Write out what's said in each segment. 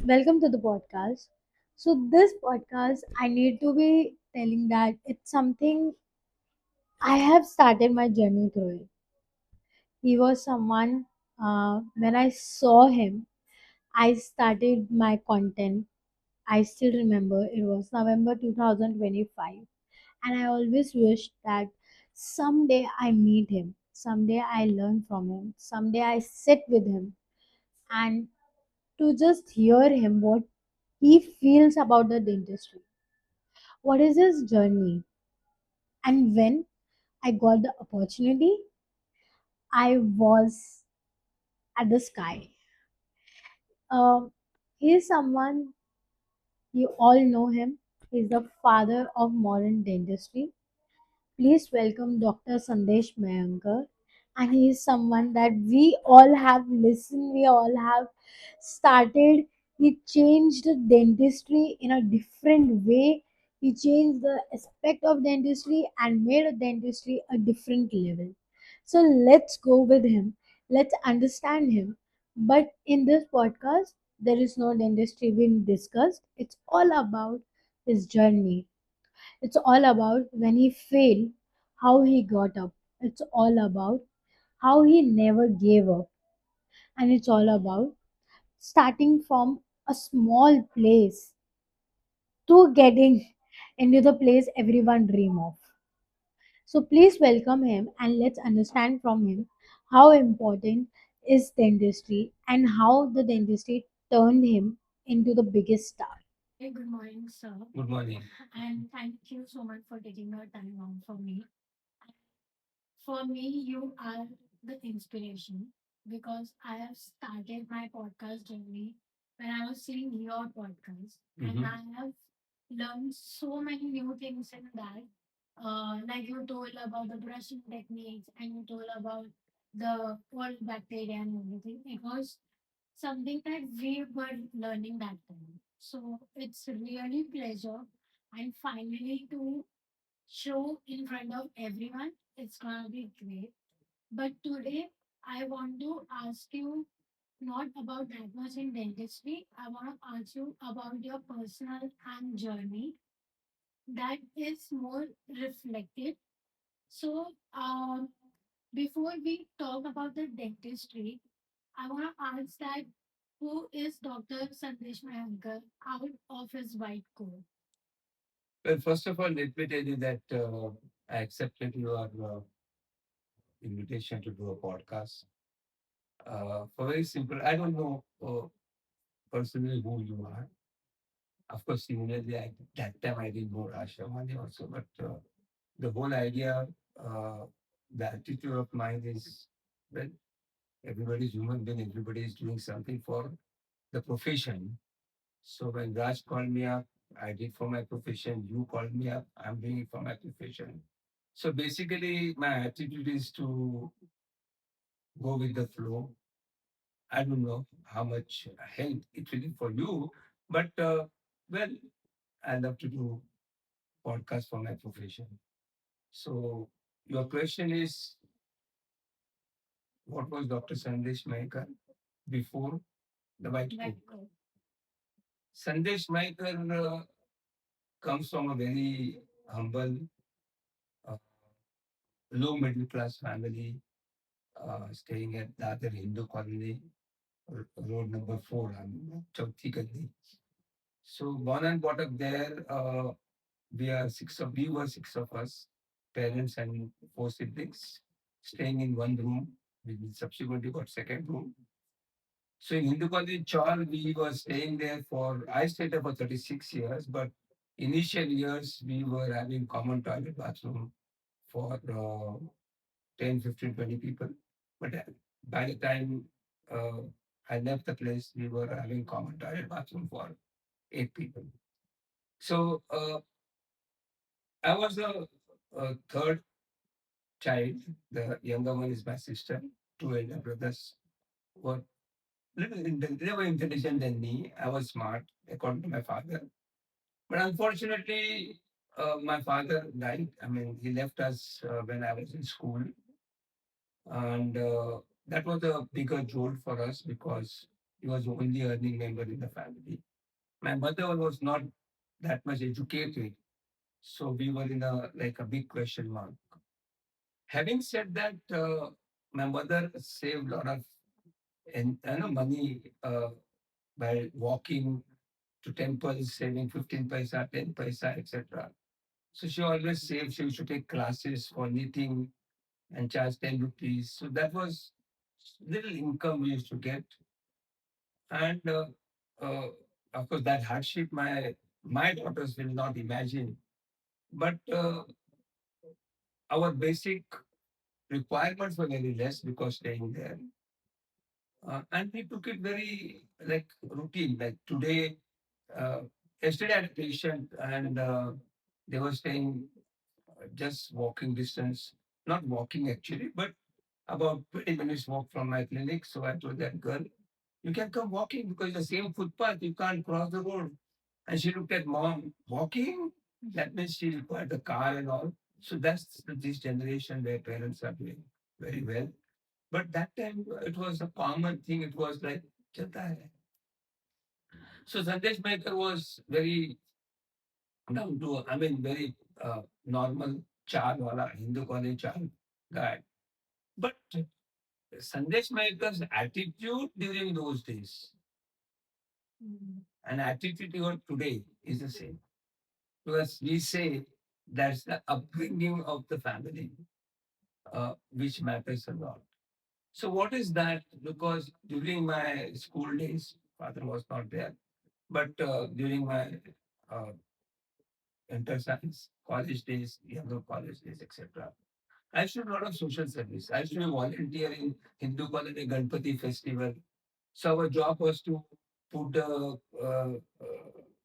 Welcome to the podcast. So, this podcast, I need to be telling that it's something I have started my journey through it. He was someone, when I saw him, I started my content. I still remember it was November 2025, and I always wished that someday I meet him, someday I learn from him, someday I sit with him, and to just hear him what he feels about the dentistry. What is his journey? And when I got the opportunity, I was at the sky. Um, he is someone you all know him. He's the father of modern dentistry. Please welcome Dr. Sandesh Mayankar. And he is someone that we all have listened, we all have started. He changed dentistry in a different way. He changed the aspect of dentistry and made dentistry a different level. So let's go with him. Let's understand him. But in this podcast, there is no dentistry being discussed. It's all about his journey. It's all about when he failed, how he got up. It's all about how he never gave up. And it's all about starting from a small place to getting into the place everyone dream of. So please welcome him and let's understand from him how important is dentistry and how the dentistry turned him into the biggest star. Good morning, sir. Good morning. And thank you so much for taking your time out for me. For me, you are the inspiration because I have started my podcast journey when I was seeing your podcast, and I have learned so many new things in that. Like you told about the brushing techniques, and you told about the old bacteria and everything. It was something that we were learning that time. So it's really pleasure and finally to show in front of everyone. It's gonna be great. But today I want to ask you not about that much in dentistry. I want to ask you about your personal and journey that is more reflected. So before we talk about the dentistry, I want to ask that who is Dr. Sandesh Mayankar out of his white coat? Well, first of all, let me tell you that I accepted your invitation to do a podcast. For very simple, I don't know personally who you are. Of course, similarly, at that time I didn't know Rashamani also, but the whole idea, uh, the attitude of mine is well, everybody is human being, everybody is doing something for the profession. So when Raj called me up, I did for my profession. You called me up, I'm doing it for my profession. So basically, my attitude is to go with the flow. I don't know how much help it will be for you, but well, I love to do podcast for my profession. So your question is, what was Dr. Sandesh Maikar before the White Cook? Sandesh Maikar comes from a very humble, uh, low middle class family, staying at Dadar Hindu Colony, road number 4, Chauthi Gandhi. So born and brought up there. We were six of us, parents and four siblings, staying in one room. We subsequently got second room. So in Hindu Colony Chawl, we were staying there for, I stayed there for 36 years, but initial years we were having common toilet bathroom for 10, 15, 20 people. But by the time uh, I left the place, we were having common toilet bathroom for 8 people. So I was a third child. The younger one is my sister. Two elder brothers were they were intelligent than me. I was smart according to my father. But unfortunately, my father died. I mean, he left us when I was in school, and that was a bigger jolt for us because He was the only earning member in the family. My mother was not that much educated, so we were in a like a big question mark. Having said that, my mother saved a lot of money by walking to temples, saving 15 paisa, 10 paisa, etc. So she always saved. She used to take classes for knitting and charge 10 rupees. So that was little income we used to get. And uh, of course, that hardship my daughters will not imagine. But our basic requirements were very less because staying there. And we took it very like routine. Like today, uh, yesterday I had a patient and they were staying just walking distance, not walking actually, but about 20 minutes walk from my clinic. So I told that girl, you can come walking because the same footpath, you can't cross the road. And she looked at mom, walking? That means she required a car and all. So that's this generation where parents are doing very well. But that time it was a common thing. It was like, "Chata hai." So Sandesh Maker was very down to, I mean, very normal chal wala, Hindu college chal guy. But Sandesh Maker's attitude during those days and attitude even today is the same. Because we say that's the upbringing of the family, which matters a lot. So what is that? Because during my school days, father was not there, but during my uh, inter science, college days, younger college days, etc. I used to do a lot of social service. I used to be volunteer in Hindu colony Ganpati festival. So our job was to put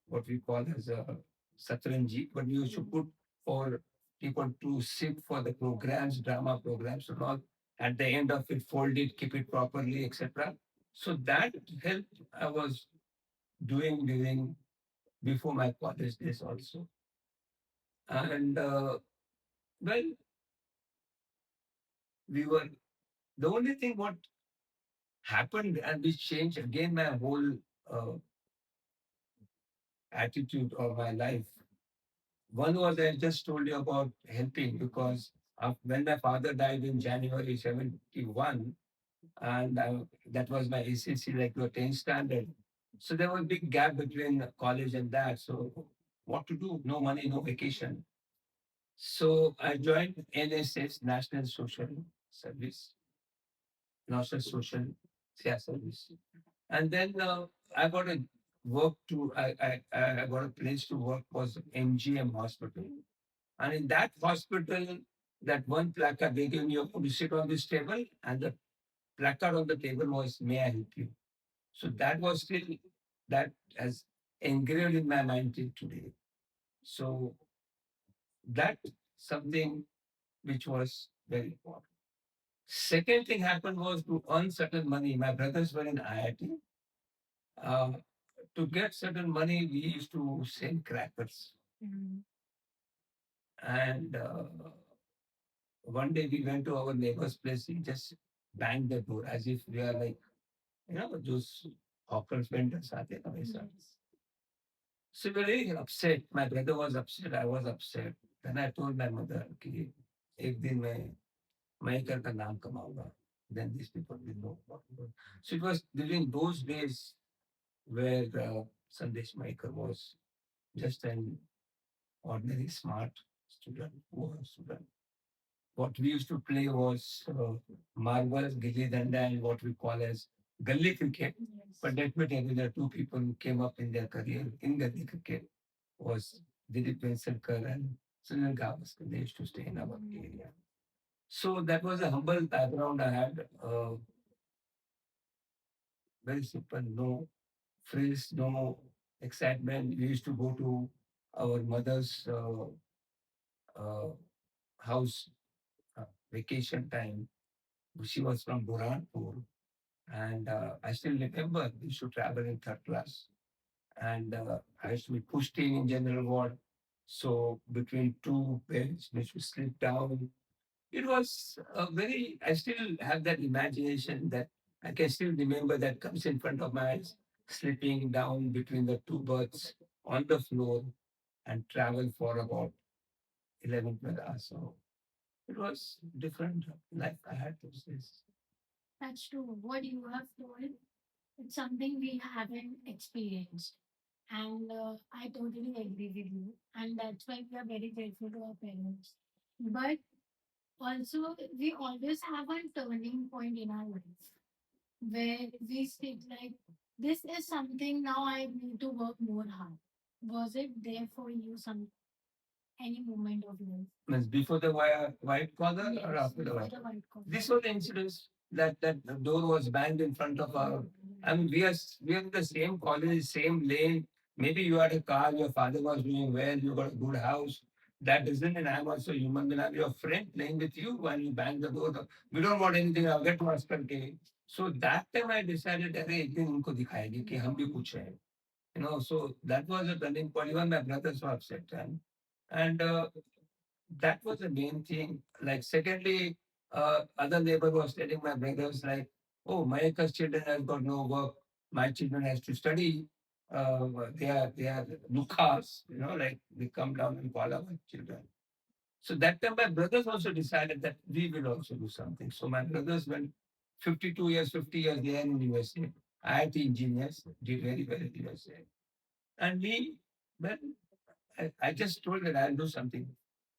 what we call as a satranji, but we used to put for people to sit for the programs, drama programs and all. At the end of it, fold it, keep it properly, etc. So that helped I was doing during before my college days also. And well, we were the only thing what happened and which changed again my whole uh, attitude of my life. One was I just told you about helping because when my father died in January 71, and that was my ACC, like your 10th standard. So there was a big gap between college and that. So what to do? No money, no vacation. So I joined NSS, National Social Service, National Social Service. And then I got a work to, I got a place to work was MGM Hospital. And in that hospital, that one placard they gave me, you to sit on this table, and the placard on the table was, "May I help you?" So that was still, that has engraved in my mind till today. So that something which was very important. Second thing happened was to earn certain money. My brothers were in IIT. Uh, to get certain money, we used to sell crackers. And one day we went to our neighbor's place. He just banged the door as if we are like, those hawkers, vendors are there. So we were very upset. My brother was upset. I was upset. Then I told my mother, कि एक दिन मैं कर का नाम कमाऊंगा. Then these people will know what to do. So it was during those days where Sandesh Maikar was just an ordinary smart student, poor student. What we used to play was marbles, gilli danda, and what we call as gully cricket. But let me tell you, there are two people who came up in their career in gully cricket was Dilip Venselkar and Sunil Gavaskar. They used to stay in our area. So that was a humble background I had. Very simple, no frills, no excitement. We used to go to our mother's uh, house vacation time. She was from Burhanpur. And I still remember we used to travel in third class. And I used to be pushed in general ward. So between two beds, we used to sleep down. It was a very, I still have that imagination that I can still remember that comes in front of my eyes, slipping down between the two berths on the floor and travel for about 11, 12 hours. So it was different life I had those days. That's true. What you have told, it's something we haven't experienced. And I totally agree with you. And that's why we are very grateful to our parents. But also, we always have a turning point in our life where we speak like, this is something now I need to work more hard. Was it there for you some any moment of life? Means before the white collar or Yes, after the before white? The white collar. This was the incidents that the door was banged in front of our. I mean, we are in the same college, same lane. Maybe you had a car, your father was doing well, you got a good house. That doesn't mean I'm also human being. I'm your friend playing with you when you bang the door. We don't want anything. I'll get to us करके. So that time I decided अरे एक दिन उनको दिखाएंगे कि हम भी कुछ है. So that was a turning point. Even my brothers were upset, and that was the main thing. Like secondly, other neighbor was telling my brothers like, "Oh, Mayaka's children has got no work. My children has to study. They are lukas, like they come down and call our children." So that time, my brothers also decided that we will also do something. So my brothers went 52 years, 50 years there in USA. IIT engineers did very well in USA. And me, well, I just told that I'll do something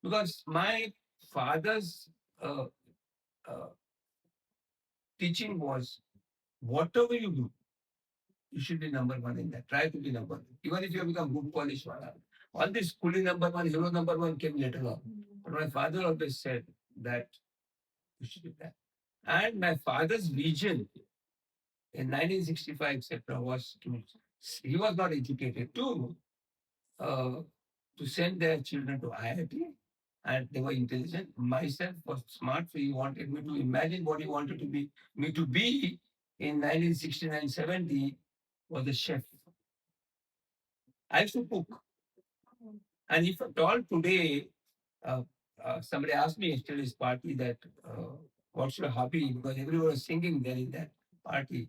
because my father's uh, uh, teaching was whatever you do, you should be number one in that. Try to be number one. Even if you become good police wala. All this schooling number one, hero number one came later on. But my father always said that you should do that. And my father's vision in 1965, etc., was to, he was not educated too, uh, to send their children to IIT, and they were intelligent. Myself was smart, so he wanted me to imagine what he wanted to be me to be in 1969-70 was a chef. I used to cook. And if at all today, uh, somebody asked me yesterday's party that what's your hobby? Because everyone was singing there in that party.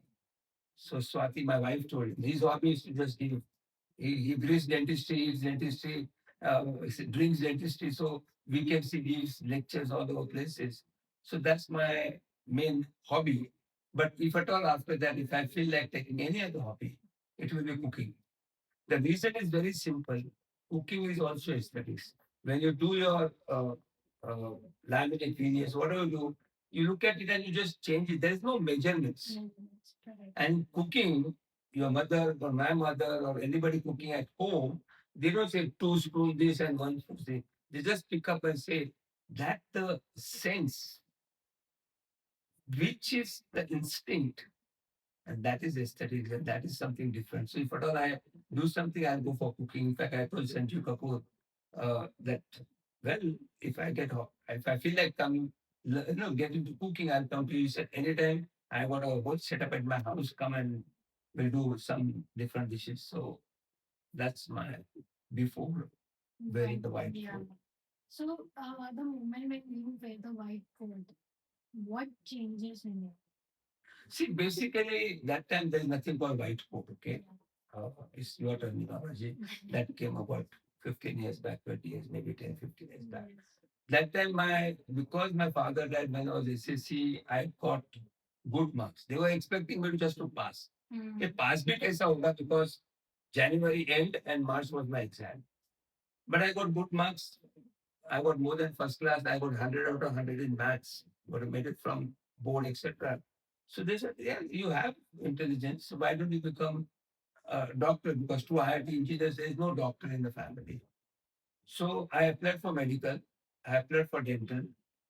So Swati, my wife, told him his hobby is to just give. He breathes dentistry, eats dentistry, drinks dentistry. So weekends he gives lectures all over places. So that's my main hobby. But if at all after that, if I feel like taking any other hobby, it will be cooking. The reason is very simple. Cooking is also aesthetics. When you do your uh, laminate videos, whatever you look at it and you just change it. There's no measurements. And cooking, your mother or my mother or anybody cooking at home, they don't say two spoons this and one spoon this. They just pick up and say that the sense, which is the instinct, and that is aesthetics, and that is something different. So if at all I do something, I'll go for cooking. In fact, I told Sanjeev Kapoor that, well, if I feel like coming, get into cooking, I'll come to you. He said, anytime I got a whole setup at my house, come and we'll do some different dishes. So that's my before wearing the white coat. So the moment when you wear the white coat, what changes in you? See, basically, that time there's nothing called white coat, okay? It's your terminology that came about 15 years back, 20 years, maybe 10, 15 years back. That time, because my father died when I was SSC, I got good marks. They were expecting me just to pass. Okay, pass bit aisa hoga because January end and March was my exam. But I got good marks. I got more than first class. I got 100 out of 100 in maths. Got made it from board, etc. So they said, yeah, you have intelligence. So why don't you become a doctor? Because to IIT engineers, there is no doctor in the family. So I applied for medical. I applied for dental.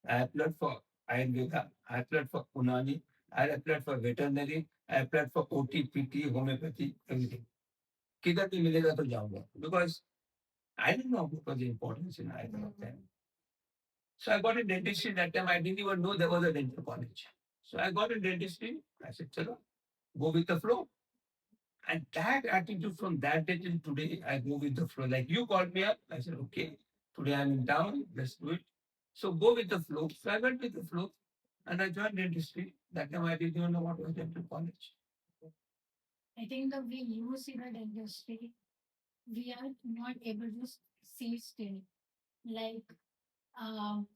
I applied for Ayurveda. I applied for Unani. I applied for veterinary. I applied for OT, PT, homeopathy, everything. किधर भी मिलेगा तो जाऊंगा because I didn't know what was the importance in either of them. So I got in dentistry that time. I didn't even know there was a dental college. So I got in dentistry. I said, Chalo, go with the flow. And that attitude from that day till today, I go with the flow. Like you called me up. I said, okay, today I'm in town. Let's do it. So go with the flow. So I went with the flow. and I joined dentistry. That time I didn't even know what was dental college. I think the way you see the dentistry, we are not able to see still. Like um,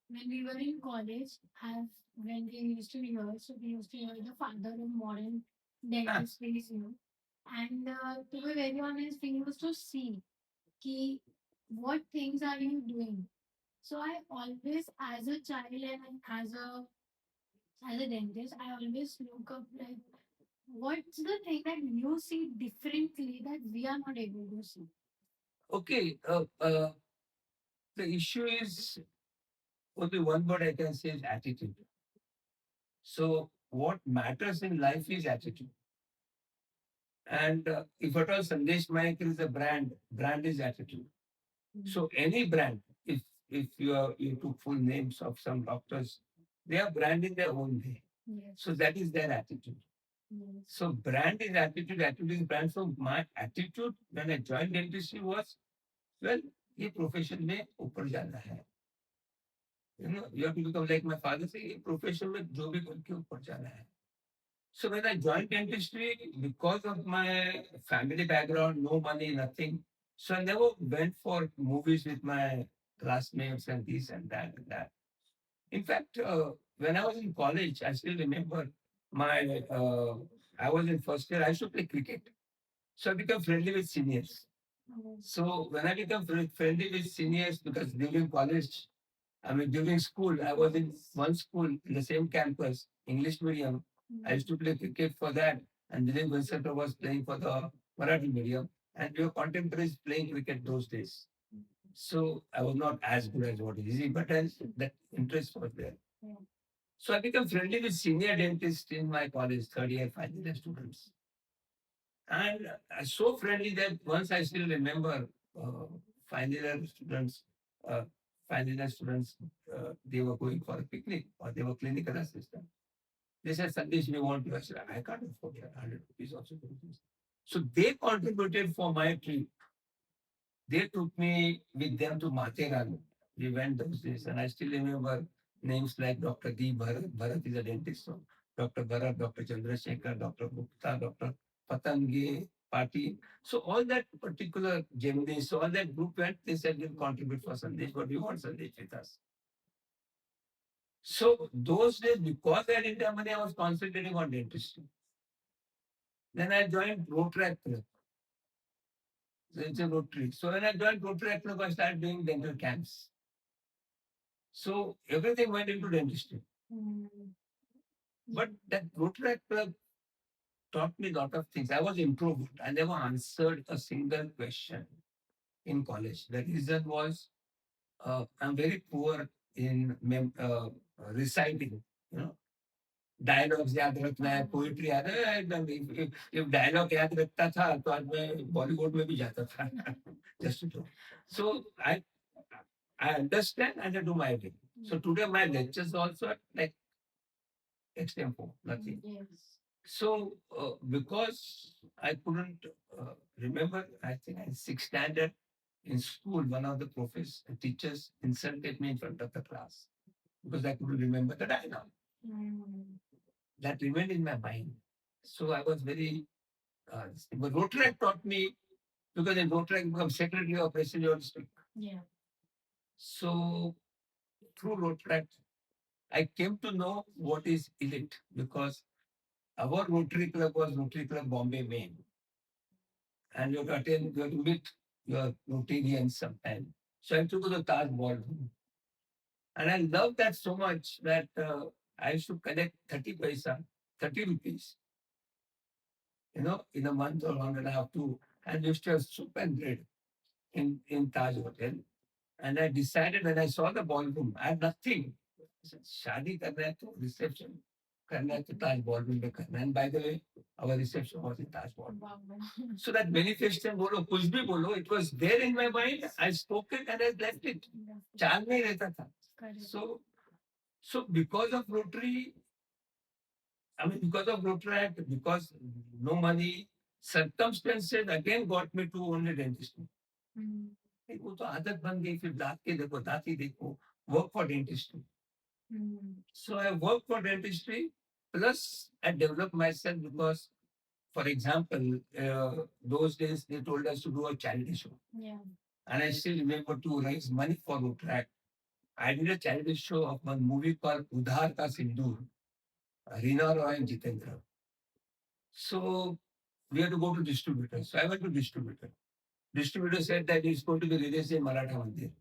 when we were in college, have when we used to hear, so we used to hear the father of modern dentistry, And to be very honest, we used to see ki, what things are you doing. So I always, as a child and as a dentist, I always look up like what's the thing that you see differently that we are not able to see. Okay, the issue is only one word I can say is attitude. So what matters in life is attitude. And if at all Sandesh Mayak is a brand, brand is attitude. So any brand, if you took full names of some doctors, they are brand in their own way. Yes. So that is their attitude. Yes. So brand is attitude, attitude is brand. So my attitude when I joined dentistry was, well, ये profession में ऊपर जाना है. You know, you have to become like my father say, ये profession में जो भी करके ऊपर जाना है. So when I joined dentistry, because of my family background, no money, nothing. So I never went for movies with my classmates and this and that and that. In fact, when I was in college, I still remember my. I was in first year. I used to play cricket, so I became friendly with seniors. So when I became friendly with seniors, because during college, I mean during school, I was in one school in the same campus, English medium. I used to play cricket for that, and Dilip Venkata was playing for the Marathi medium, and we were contemporaries playing cricket those days. So I was not as good as what is easy, but then that interest was there. So I became friendly with senior dentists in my college, third year, final year students. And so friendly that once I still remember uh, final year students, uh, final year students, they were going for a picnic or they were clinical assistant. They said, Sandesh, we want to. I said, I can't afford that 100 rupees also. So they contributed for my trip. They took me with them to Matheran. We went those days, and I still remember names like Dr. D. Bharat. Bharat is a dentist. So Dr. Bharat, Dr. Chandrasekhar, Dr. Gupta, Dr. Patangi, Pati. So all that particular Gemini, so all that group went, they said we'll contribute for Sandesh, but we want Sandesh with us. So those days, because I didn't have money, I was concentrating on dentistry. Then I joined Rotary Club. So it's a Rotary. So when I joined Rotary Club, I started doing dental camps. So everything went into dentistry. But that Rotary Club taught me a lot of things. I was introvert. I never answered a single question in college. The reason was I'm very poor in reciting. You know, dialogues याद रखना है poetry याद है एकदम if dialogue याद रखता था तो आज मैं बॉलीवुड में भी जाता था just to so I understand and I do my way. So today my lectures also are like extempo, nothing. Yes. So because I couldn't remember, I think in sixth standard in school, one of the teachers insulted me in front of the class because I couldn't remember the dialogue. That remained in my mind. So I was very. But Rotary taught me because in Rotary I become secretary of President District. Yeah. So through Rotary, I came to know what is elite because our Rotary Club was Rotary Club Bombay Main. And you have to attend, you have to meet your Rotarians sometime. So I took to the Taj Ballroom. And I loved that so much that I used to collect 30 paisa, 30 rupees, in a month or 1.5, 2. And used to have soup and bread in Taj Hotel. And I decided when I saw the ballroom, I had nothing. I said, शादी करना है तो reception करना है तो Taj Ballroom में करना है. And by the way, our reception was in Taj Ballroom. Wow. So that manifestation बोलो कुछ भी बोलो, it was there in my mind. I spoke it and I left it. चाल में ही रहता था. So because of Rotary, I mean because of Rotary Act, because no money, circumstances again got me to only dentistry. वो तो आदत बन गई फिर दांत के देखो दांत ही देखो work for dentist So I worked for dentistry, plus I developed myself because, for example, those days they told us to do a charity show. And I still remember to raise money for Utrecht. I did a charity show of one movie called Udhar Ka Sindoor, Reena Roy and Jitendra. So we had to go to distributor. So I went to distributor. Distributor said that it's going to be released in Maratha Mandir.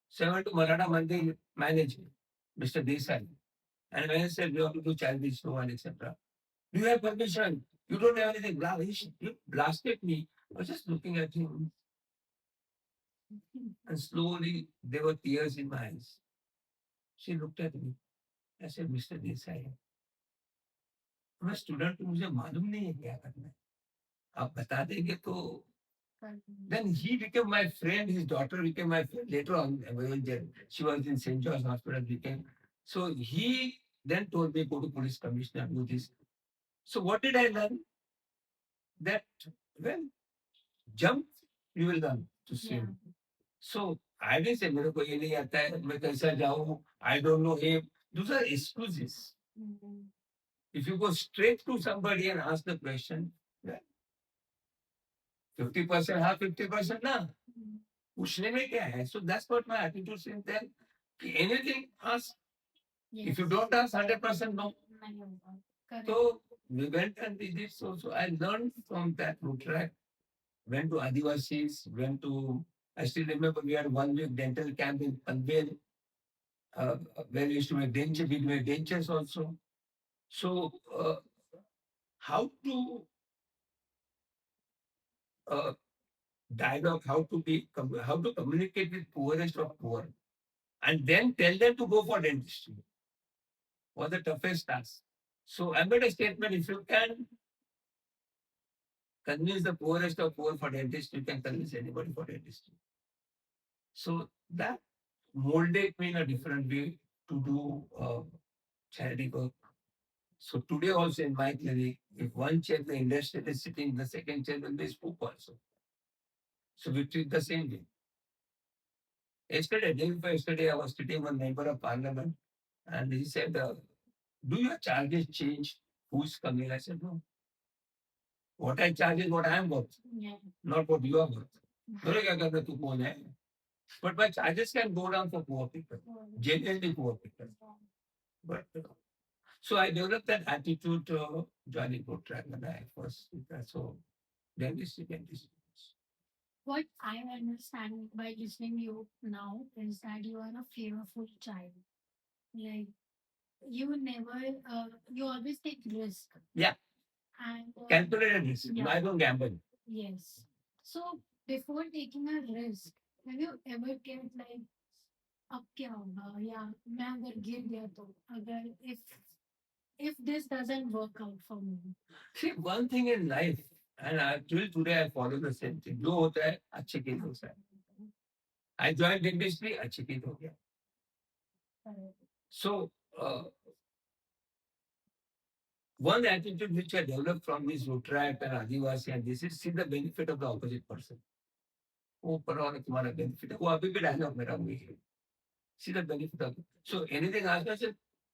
So I went to Maratha Mandir manager, Mr. Desai. And when I said we have to do charity show and etc. Do you have permission? You don't have anything. He blasted me. I was just looking at him. And slowly there were tears in my eyes. She looked at me. I said, Mr. Desai, मैं student हूँ मुझे मालूम नहीं है क्या करना है आप बता देंगे तो then he became my friend his daughter became my friend later on when she was in St. George Hospital became so he then told me go to police commissioner do this so what did I learn that well jump you will learn to swim so I didn't say मेरे को ये नहीं आता है मैं कैसा जाऊँ I don't know him those are excuses if you go straight to somebody and ask the question well, 50% हाँ 50% ना पूछने में क्या है so that's what my attitude since then कि anything ask if you don't ask 100% no so we went and we did so I learned from that route track went to Adivasis went to I still remember we had 1 week dental camp in Panvel where we used to make dentures we made dentures also so how to uh, dialogue how to communicate with poorest of poor and then tell them to go for dentistry was the toughest task. So I made a statement if you can convince the poorest of poor for dentistry, you can convince anybody for dentistry. So that molded me in a different way to do charity work. So today also in my clinic, if one chair the industrial is sitting, the second chair will be spook also. So we treat the same way. Day before yesterday, I was sitting with a member of parliament and he said, do your charges change? Who's coming? I said, no. What I charge is what I am worth, not what you are worth. बोले क्या करना तू कौन है? But my charges can go down for poor people, genuinely poor people. But so I developed that attitude joining good track when I first did that. So dentistry. What I understand by listening you now is that you are a fearful child. Like you never, you always take risk. Yeah. And calculated risk. Yeah. I don't gamble. Yes. So before taking a risk, have you ever kept like अब क्या होगा या मैं अगर गिर गया तो अगर if this doesn't work out for me. See one thing in life and till today I follow the same thing. जो होता है अच्छे के लिए होता है. I joined industry अच्छे के लिए हो गया. So one attitude which I developed from this Utrecht and Adivasi and this is see the benefit of the opposite person. वो ऊपर वाला तुम्हारा benefit है वो अभी भी डायलॉग मेरा वही है. See the benefit of it. So anything आसपास से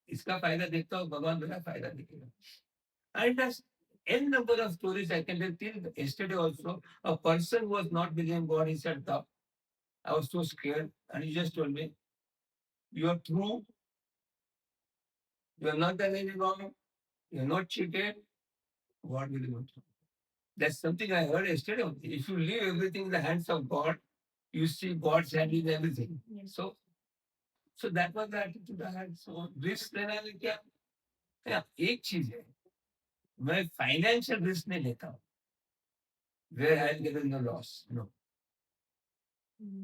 इसका फायदा देखता हूँ भगवान मेरा फायदा देखेगा. And there's n number of stories I can tell till yesterday also. A person was not believing God. He said, I was so scared. And he just told me, you are true. You have not done any wrong. You are not cheated. God will do it. That's something I heard yesterday. If you leave everything in the hands of God, you see God's hand in everything. Yes. So that was the attitude I had. So risk लेना है क्या? या एक चीज है मैं financial risk नहीं लेता हूँ where I live in the loss. No.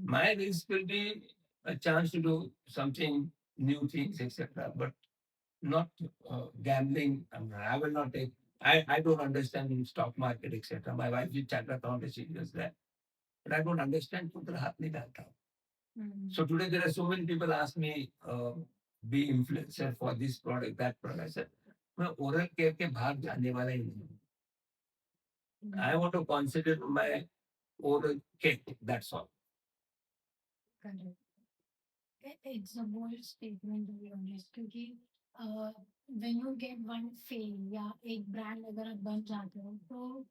My risk will be a chance to do something new things, etc. But not gambling. I will not take. I don't understand in stock market, etc. My wife is chartered accountant, she does that, but I don't understand. खुद हाथ नहीं डालता हूँ. So today there are so many people ask me, be influencer for this product, that product. I said, मैं oral care के भाग जाने वाला ही नहीं हूँ. I want to consider my oral care. That's all. Correct. It's a bold statement to be honest क्योंकि when you get one fame या एक brand अगर आप बन जाते हो तो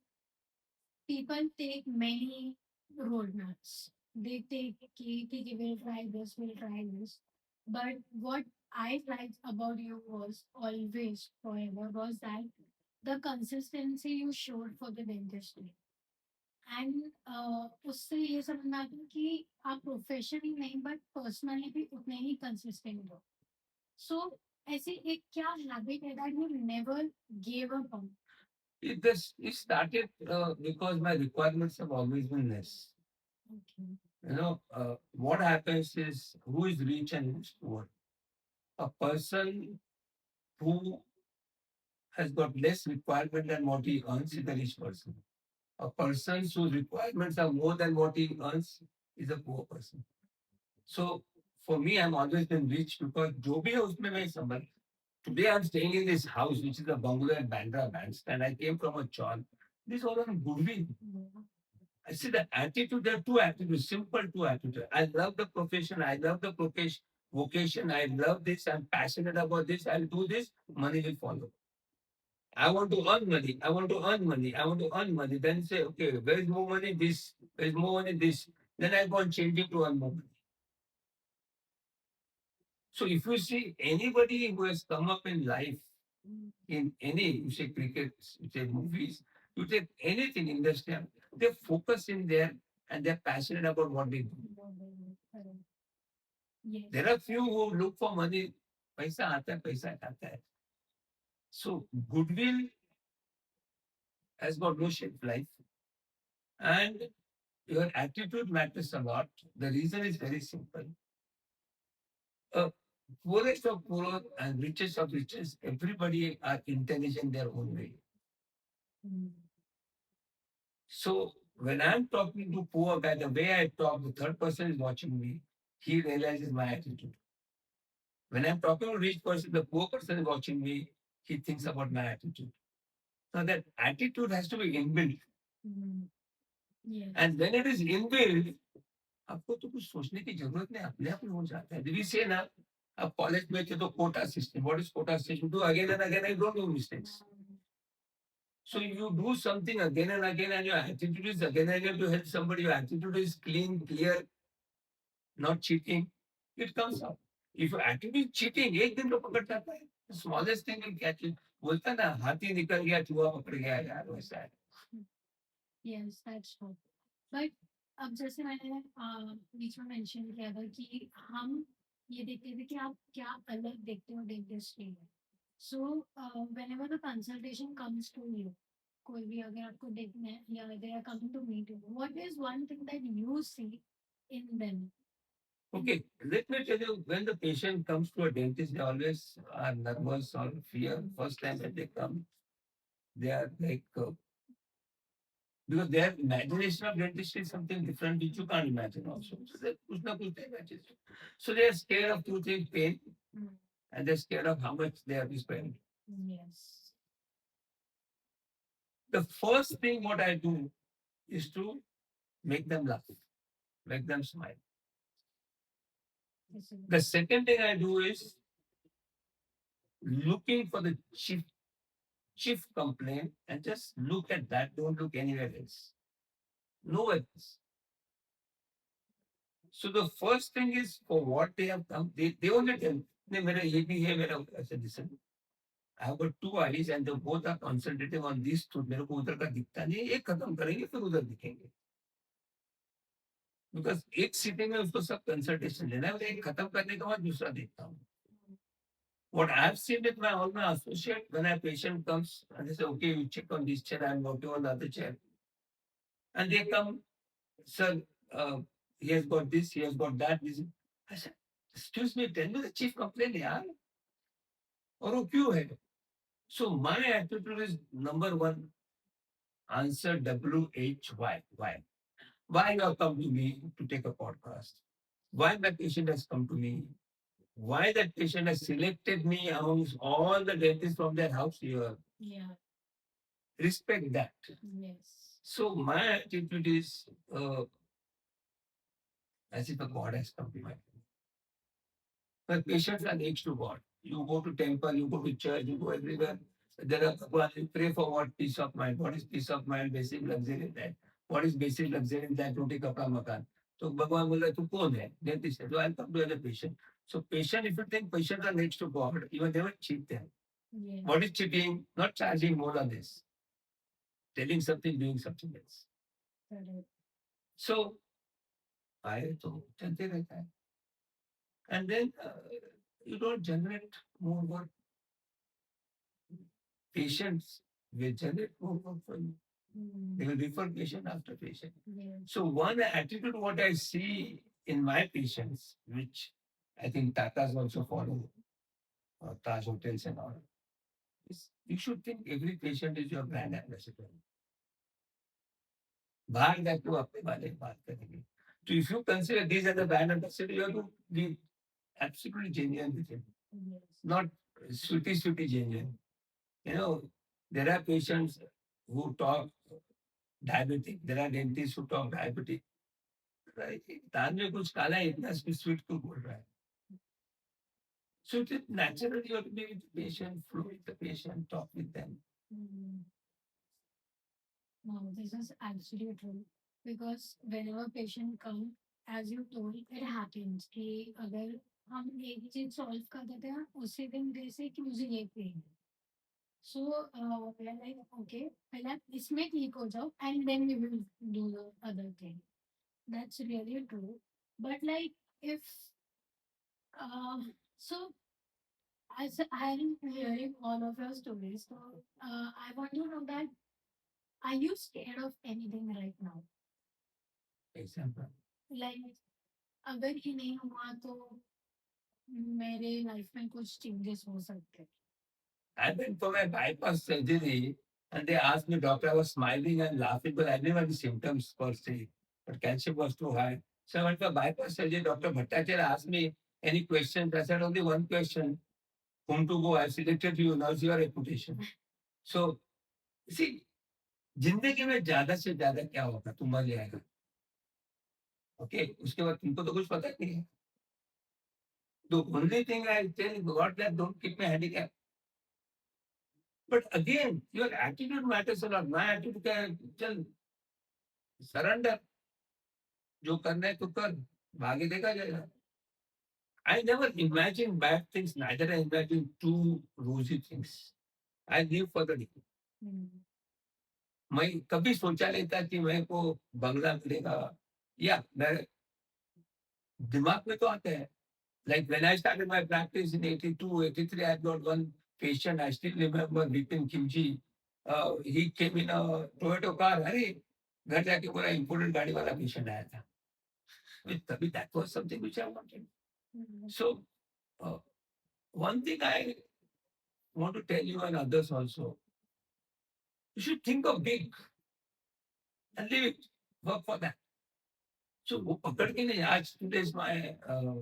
people take many roadmaps. They take okay, we'll try this, we'll try this. But what I liked about you was always forever was that the consistency you showed for the dentistry. And उससे ये समझ में आता है कि आप professionally नहीं but personally भी उतने ही कंसिस्टेंट हो सो ऐसी एक क्या हैबिट है that you never give up on It started because my requirements have always been less. Okay What happens is who is rich and who is poor. A person who has got less requirement than what he earns is a rich person. A person whose requirements are more than what he earns is a poor person. So for me, I'm always been rich because जो भी है उसमें मैं संभल. Today I'm staying in this house, which is a bungalow at Bandra Bandstand. I came from a chawl. This all on goodwill. I see the attitude. There are two attitudes, simple two attitudes. I love the profession. I love the vocation. I love this. I'm passionate about this. I'll do this. Money will follow. I want to earn money. I want to earn money. I want to earn money. Then say, okay, where is more money? This. Where is more money? This. Then I go on changing to earn more money. So if you see anybody who has come up in life, in any, you say cricket, you say movies, you take anything industry, they focus in there and they're passionate about what they do. yes There are few who look for money. पैसा आता है, पैसा आता है. So goodwill has got no shelf life, and your attitude matters a lot. The reason is very simple. Uh, Poorest of poor and richest of riches, everybody are intelligent their own way. Mm. So when I'm talking to poor guy, the way I talk, the third person is watching me. He realizes my attitude. When I'm talking to a rich person, the poor person is watching me. He thinks about my attitude. So that attitude has to be inbuilt. Mm. yes And when it is inbuilt, आपको तो कुछ सोचने की जरूरत नहीं, अपने आप ही हो जाता है. We say ना, अब कॉलेज में थे तो quota system. What is quota system? Do again and again, I don't do mistakes. So you do something again and again, and your attitude is again and again to help somebody. Your attitude is clean, clear, not cheating. It comes out. If your attitude is cheating, एक दिन तो पकड़ जाता है. The smallest thing will catch it. बोलता है ना, हाथी निकल गया, चूहा पकड़ गया यार, वैसा है. yes that's true बट अब जैसे मैंने बीच में मेंशन किया था कि हम ये देखते थे कि आप क्या अलग देखते हो डेंटिस्ट्री में सो whenever the consultation comes to you कोई भी अगर आपको देखना है या they are coming to meet you what is one thing that you see in them Okay, let me tell you, when the patient comes to a dentist, they always are nervous or fear. First time when they come, they are like, because their imagination of dentistry is something different which you can't imagine also. So they कुछ ना कुछ they imagine. So they are scared of two things, pain, Mm. and they're scared of how much they have to spend. yes The first thing what I do is to make them laugh, make them smile. this is The second thing I do is looking for the chief complaint and just look at that. Don't look anywhere else. Nowhere else. So the first thing is for what they have come, they only tell me, "नहीं, मेरा ये भी है मेरा." I said, listen, I have got two eyes and they both are concentrating on these two. मेरे को उधर का दिखता नहीं है, एक खत्म करेंगे फिर उधर दिखेंगे. Because एक सीटिंग में उसको सब कंसल्टेशन लेना है और एक खत्म करने के बाद दूसरा देखता हूँ. What I have seen with all my associate, when a patient comes and they say, okay, you check on this chair, I'm working on the other chair. And they come, sir, uh, he has got this, he has got that. This. I said, excuse me, tell me the chief complaint, yaar. और वो क्यों है? So my attitude is number one, answer WH why. Why you have come to me to take a podcast? Why my patient has come to me? Why that patient has selected me amongst all the dentists from their house here? yeah Respect that. yes So my attitude is as if a God has come to my life. But patients are next to God. You go to temple, you go to church, you go everywhere. There are Bhagwan, you pray for what peace of mind. What is peace of mind? Basic luxury in that. What is basic luxury in that? Roti kapra makan. So Bhagwan बोला तू कौन है? Then he said, "So I'll come to as a patient." So patient, if you think patients are next to God, even they will cheat them. Yes. What is cheating? Not charging more than this. Telling something, doing something else. Correct. So I तो चलते रहता है. And then you don't generate more work. Patients will generate more work for you. They will refer patient after patient. Yeah. So one attitude what I see in my patients, which I think Tatas also follow, Taj Hotels and all, is you should think every patient is your brand ambassador. बाहर जाके वो अपने बारे में बात करेंगे. So if you consider these as the brand ambassador, you have to be absolutely genuine with him. Yes. Not sweetie genuine. You know, there are patients who talk diabetic. There are dentists who talk diabetic. Right? दांत में कुछ काला है, इतना sweet क्यों बोल रहा है? So it is naturally you have to be with the patient, flow with the patient, talk with them. No, this is actually true. Because whenever patient come, as you told, it happens कि अगर हम एक चीज solve कर देते हैं उसी दिन जैसे कि मुझे ये पेन है. So we are like okay, पहले आप इसमें ठीक हो जाओ and then we will do the other thing. That's really true. But like if so as I'm hearing all of your stories, so I want to know that are you scared of anything right now? Example. Like अगर ये नहीं हुआ तो मेरे life में कुछ changes हो सकते हैं. I went for my bypass surgery and they asked me, doctor, I was smiling and laughing, but I didn't have any symptoms per se. But calcium was too high. So I went for bypass surgery. Dr. Bhattacharya asked me any questions. I said only one question. Whom to go? I selected you. Now's your reputation. So, see, जिंदगी में ज्यादा से ज्यादा क्या होगा तुम मर जाएगा. ओके उसके बाद तुमको तो कुछ पता नहीं है. The only thing I tell God that don't keep me handicap. But again, your attitude matters a lot. My attitude क्या चल surrender. जो करना है तो कर. भाग्य देखा जाएगा. I never imagine bad things. Neither I imagine too rosy things. I live for the day. मैं कभी सोचा नहीं था कि मेरे को बंगला मिलेगा. या मैं दिमाग में तो आता है. Like when I started my practice in 82, 83, I got one patient. I still remember Vipin Kimchi. He came in a Toyota car. अरे घर जाके बोला इम्पोर्टेंट गाड़ी वाला पेशेंट आया था. तभी that was something which I wanted. So one thing I want to tell you and others also, you should think of big and live it. Work for that. So वो पकड़ के नहीं आज today is my uh,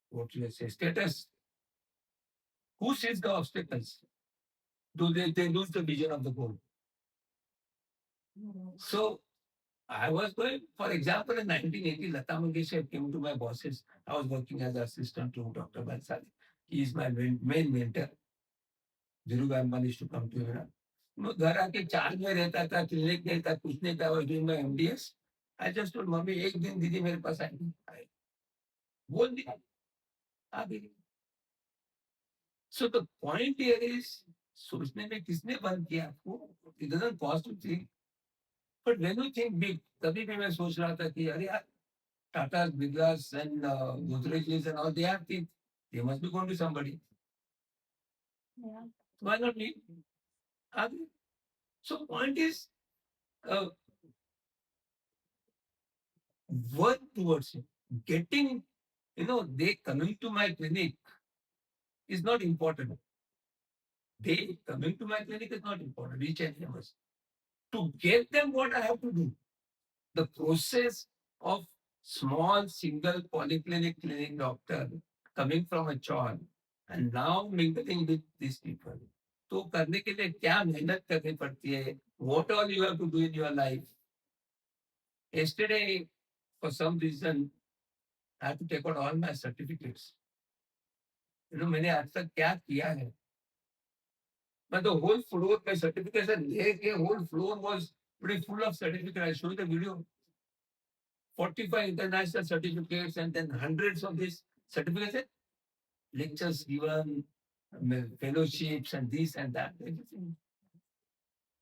what should I say status. Who sees the obstacles? Do they lose the vision of the goal? So I was going, for example, in 1980, Lata Mangeshkar came to my bosses. I was working as assistant to Dr. Bansali. He is my main mentor. Dhirubhai Ambani used to come to me. मैं घर आके charge में रहता था, clinic नहीं था, कुछ नहीं था, was doing my MDS. I just told mummy एक दिन दीदी मेरे पास आएगी. बोल दिया, आ गई. So the point here is, सोचने में किसने बंद किया आपको? It doesn't cost to think. But when you think big, तभी भी मैं सोच रहा था कि अरे यार, Tata's, Birlas and Godrej's and all, they have teeth. They must be going to somebody. Yeah. Why not me? So point is, uh, work towards it. Getting, they coming to my clinic is not important. They coming to my clinic is not important. Each and every. To get them, what I have to do? The process of small single polyclinic clinic doctor coming from a chawl and now mingling with these people. तो करने के लिए क्या मेहनत करनी पड़ती है? What all you have to do in your life? Yesterday, for some reason, I had to take out all my certificates. मैंने आज तक क्या किया है. But the whole floor, my certificates, the whole floor was pretty full of certificates. I showed you the video. 45 international certificates and then hundreds of these certificates, lectures given, fellowships and this and that, everything.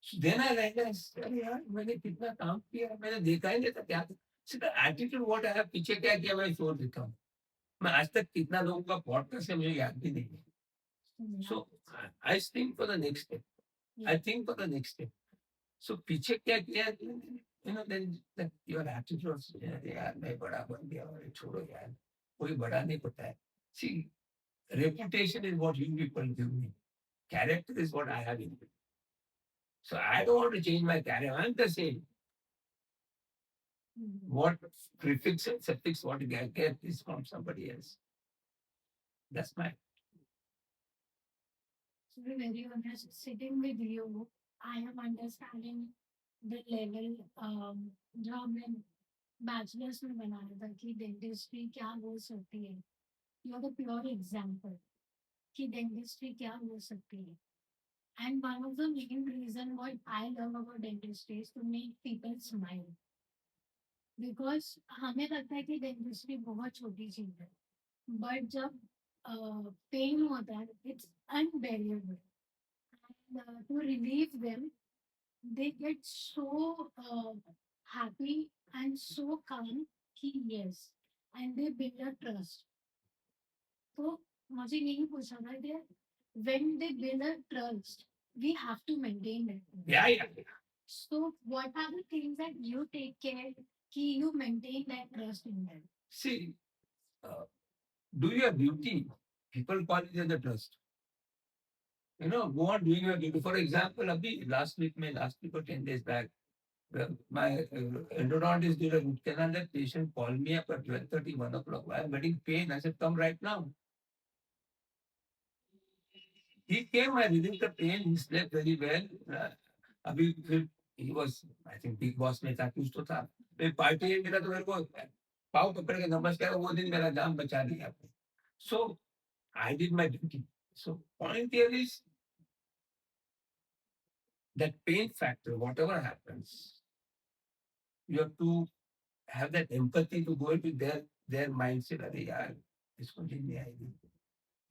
So then I realized, अरे यार मैंने कितना काम किया, मैंने देखा ही नहीं था क्या. See the attitude what I have, पीछे क्या किया मैं छोड़ देता हूँ. मैं आज तक कितना लोगों का पॉडकास्ट है मुझे याद भी नहीं है. So I think for the next step. I think for the next step. So पीछे क्या किया, then your attitude was, यार मैं बड़ा बन गया और छोड़ो यार, कोई बड़ा नहीं पता है. See, reputation is what you people give me. Character is what I have in me. So I don't want to change my character. I'm the same. What prefix and suffix what I get is from somebody else. That's my. To be very honest, sitting with you, I am understanding the level जो हमने bachelors में बनाया था कि dentistry क्या हो सकती है. You are the pure example कि डेंटिस्ट्री क्या हो सकती है. And one of the main reason what I love about dentistry is to make people smile. Because हमें लगता है कि डेंटिस्ट्री बहुत छोटी चीज है. बट जब पेन होता है it's unbearable. To relieve them, they get so happy and so calm कि yes, and they build a trust. तो मुझे यही पूछना था कि when they build a trust, we have to maintain that trust. Yeah. So what are the things that you take care कि you maintain that trust in them? See, uh, do your duty. People call it as the trust. Go on doing your duty. For example, Abhi, last week or 10 days back, my endodontist did a root canal. That patient called me up at 12:30, 1 o'clock. I'm getting pain. I said, come right now. He came, I relieved the pain. He slept very well. अभी फिर he was, I think, big boss में था, कुछ तो था. फिर party है मेरा तो मेरे को पाव पकड़ के नमस्कार, वो दिन मेरा जान बचा दिया आपने. So I did my duty. So point here is that pain factor, whatever happens, you have to have that empathy to go into their mindset. अरे यार इसको नींद नहीं आएगी.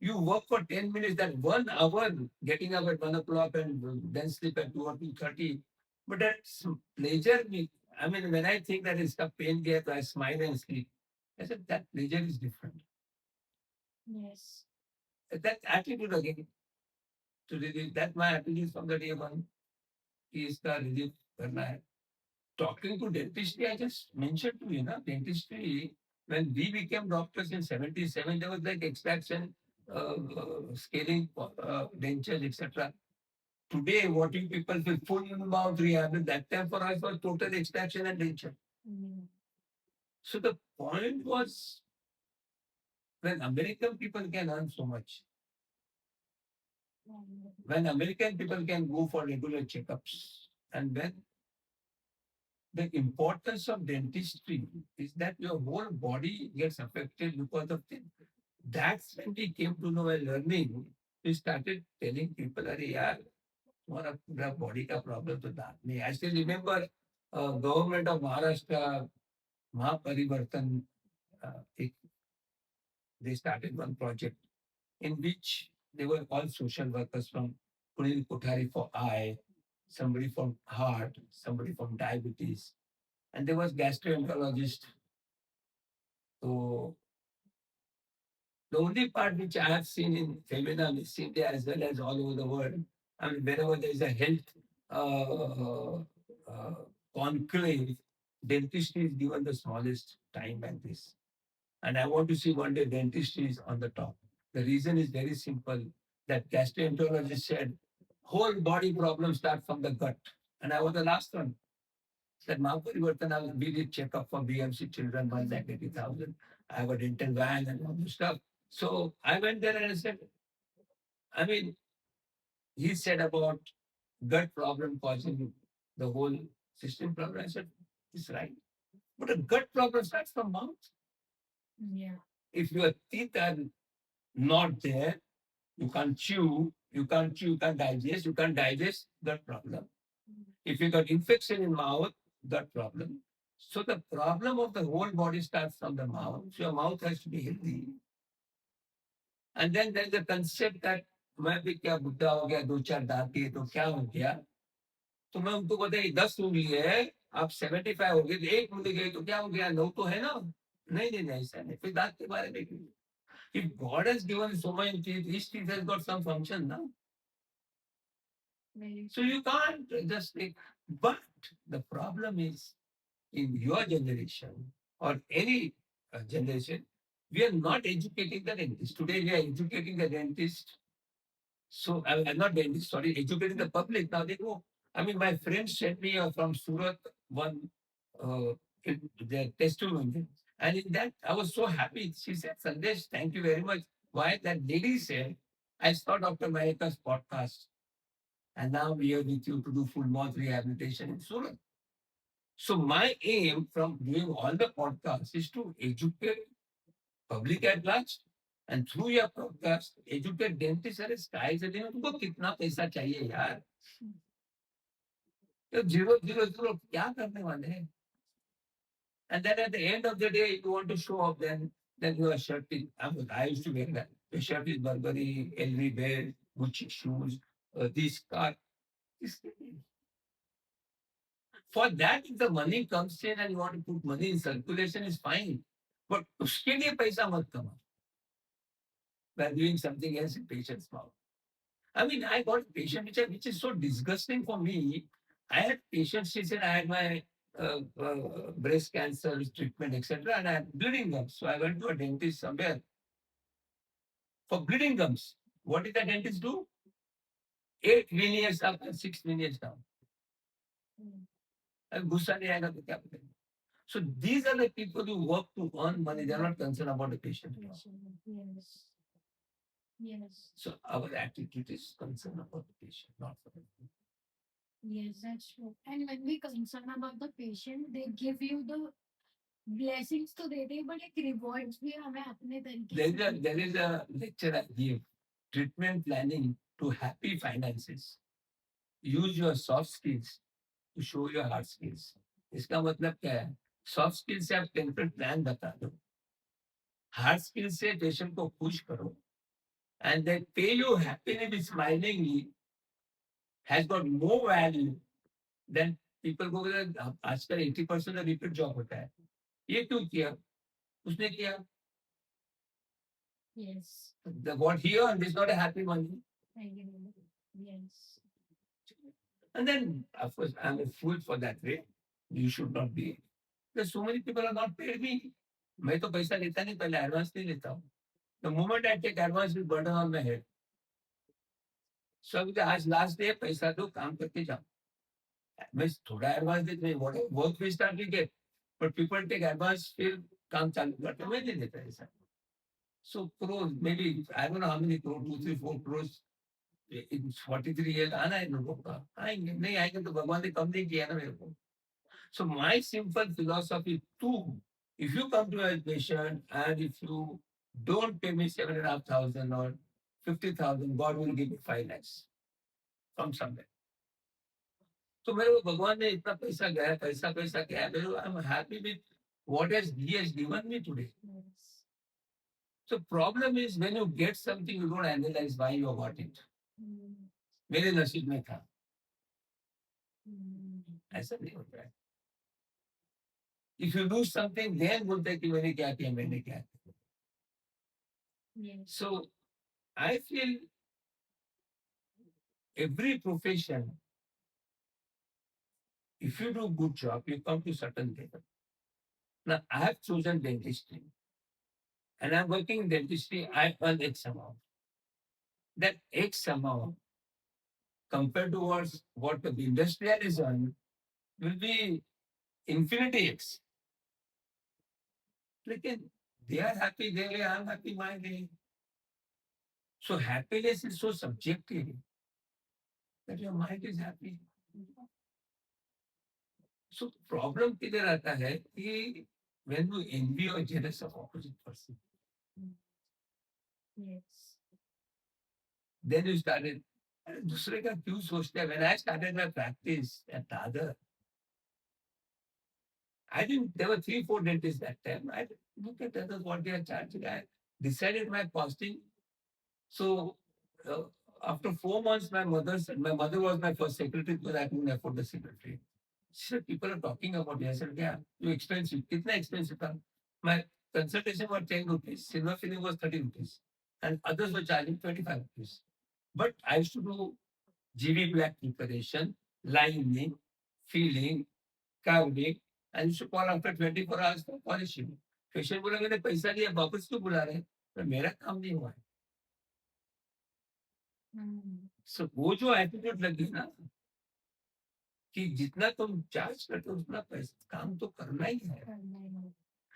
You work for 10 minutes, that 1 hour, getting up at 1 o'clock and then sleep at 2 or 2:30. But that's pleasure. I mean, when I think that it's a pain gap, I smile and sleep. I said that pleasure is different. Yes. That attitude again, to relieve, that my attitude from the day one is the relief. Talking to dentistry, I just mentioned to you, dentistry, when we became doctors in 77, there was like extraction, scaling, dentures, etc. Today, what you people feel full mouth rehab, that time for us was total extraction and denture. Mm. So the point was, when American people can earn so much, when American people can go for regular checkups, and when the importance of dentistry is that your whole body gets affected because of it. That's when we came to know while learning. We started telling people, "Arey yaar, तुम्हारा पूरा body का problem तो दांत में." I still remember government of Maharashtra, Mahaparivartan, एक, they started one project in which they were all social workers from Punil Kothari for eye, somebody from heart, somebody from diabetes, and there was gastroenterologist. So the only part which I have seen in Femina, Miss India, as well as all over the world, I mean, wherever there is a health conclave, dentistry is given the smallest time and this. And I want to see one day dentistry is on the top. The reason is very simple. That gastroenterologist said, whole body problems start from the gut. And I was the last one. Said, Mahaparivartan, we did check up for BMC children, 1,80,000. I have a dental van and all this stuff. So I went there and I said, I mean, he said about gut problem causing the whole system problem. I said, he's right. But a gut problem starts from mouth. If your teeth are not there, you can't digest, that problem. If you got infection in mouth, that problem. So the problem of the whole body starts from the mouth. So your mouth has to be healthy. And then there's a concept that मैं भी क्या बुढ़ा हो गया, दो चार दांत है तो क्या हो गया. तो मैं उनको बताया 10 उंगली है, आप 75 हो गए तो एक उंगली गई तो क्या हो गया, 9 तो है ना. नहीं नहीं नहीं, ऐसा नहीं. फिर दांत के बारे में क्यों? If God has given so many teeth, each teeth has got some function now. So you can't just take. But the problem is in your generation or any generation, we are not educating the dentist. Today we are educating the dentist. So I'm not dentist, sorry, educating the public. Now they go. I mean, my friend sent me from Surat one uh, their testimony. And in that, I was so happy. She said, Sandesh, thank you very much. Why? That lady said, I saw Dr. Maheka's podcast, and now we are with you to do full mouth rehabilitation in Surat. So my aim from doing all the podcasts is to educate public at large, and through your podcast, educate dentists. अरे sky से नहीं, तुमको कितना पैसा चाहिए यार? तो zero zero zero क्या करने वाले हैं? And then at the end of the day, if you want to show off, then your shirt is. I used to wear that. Your shirt is Burberry, LV belt, Gucci shoes, this car. This, for that, if the money comes in and you want to put money in circulation, is fine. But उसके लिए पैसा मत कमा by doing something else in patient's mouth. I mean, I got a patient which is so disgusting for me. I had patients, she said, I had my breast cancer treatment, etc., and I had bleeding gums. So I went to a dentist somewhere for bleeding gums. What did the dentist do? 8 veneers up and 6 veneers down. अब गुस्सा नहीं आएगा तो क्या करेंगे? So these are the people who work to earn money. They're not concerned about the patient. So our attitude is concerned about the patient, not for the patient. There is a lecture I give, treatment planning to happy finances. Use your soft skills to show your hard skills. इसका मतलब क्या है? Soft skill से आप temperate plan बता दो, hard skill से patient को खुश करो, and they pay you happily with smilingly has got more value than people को आजकल 80% का रिपीट जॉब होता है. ये क्यों किया? उसने किया. What he earned is not a happy money. And then, of course, I'm a fool for that way. You should not be. Because so many people are not paid me. मैं तो पैसा लेता नहीं, पहले एडवांस नहीं लेता हूँ. The moment I take advance with burden on my head. सब आज लास्ट डे पैसा दो, काम करके जाओ. मैं थोड़ा एडवांस देते हैं, work we start we get, but people take advance, फिर काम चालू करते, मैं नहीं देता ऐसा. So crores, maybe I don't know how many crores, 2, 3, 4 crores in 43 years आना है लोगों का. आएंगे नहीं आएंगे तो भगवान ने कम नहीं किया ना मेरे को. So my simple philosophy too, if you come to a patient and if you don't pay me 7,500 or 50,000, God will give me 5 lakhs from somewhere. तो मेरे को भगवान ने इतना पैसा गया, पैसा पैसा क्या है, I am happy with what he has given me today. So problem is when you get something, you don't analyze why you got it. मेरे नसीब में था, ऐसा नहीं होता है. If you do something, then बोलते हैं कि मैंने क्या किया, मैंने क्या किया. So I feel every profession, if you do good job, you come to certain level. Now I have chosen dentistry, and I'm working in dentistry. I earn X amount. That X amount compared to what the industrial is earning will be infinity X. Lekin they are happy their way, I'm happy my way. So happiness is so subjective that your mind is happy. So problem किधर आता है कि when you envy or jealous of opposite person. Yes. Then you started. अरे दूसरे का क्यों सोचते हैं? When I started my practice at Dadar, I didn't. There were 3, 4 dentists that time. I looked at others what they are charging. I decided my costing. So uh, after 4 months, my mother was my first secretary because I couldn't afford the secretary. She said, people are talking about it. I said, yeah, too expensive. Kitna expensive था? My consultation was 10 rupees. Silver filling was 30 rupees. And others were charging 25 rupees. But I used to do GV black preparation, lining, filling, carving. I used to call after 24 hours for polishing. Patient बोला मैंने पैसा लिया वापस क्यों बुला रहे हैं? पर मेरा काम नहीं हुआ है. सो वो जो एटीट्यूड लगी ना कि जितना तुम चार्ज करते हो उतना पैसा काम तो करना ही है.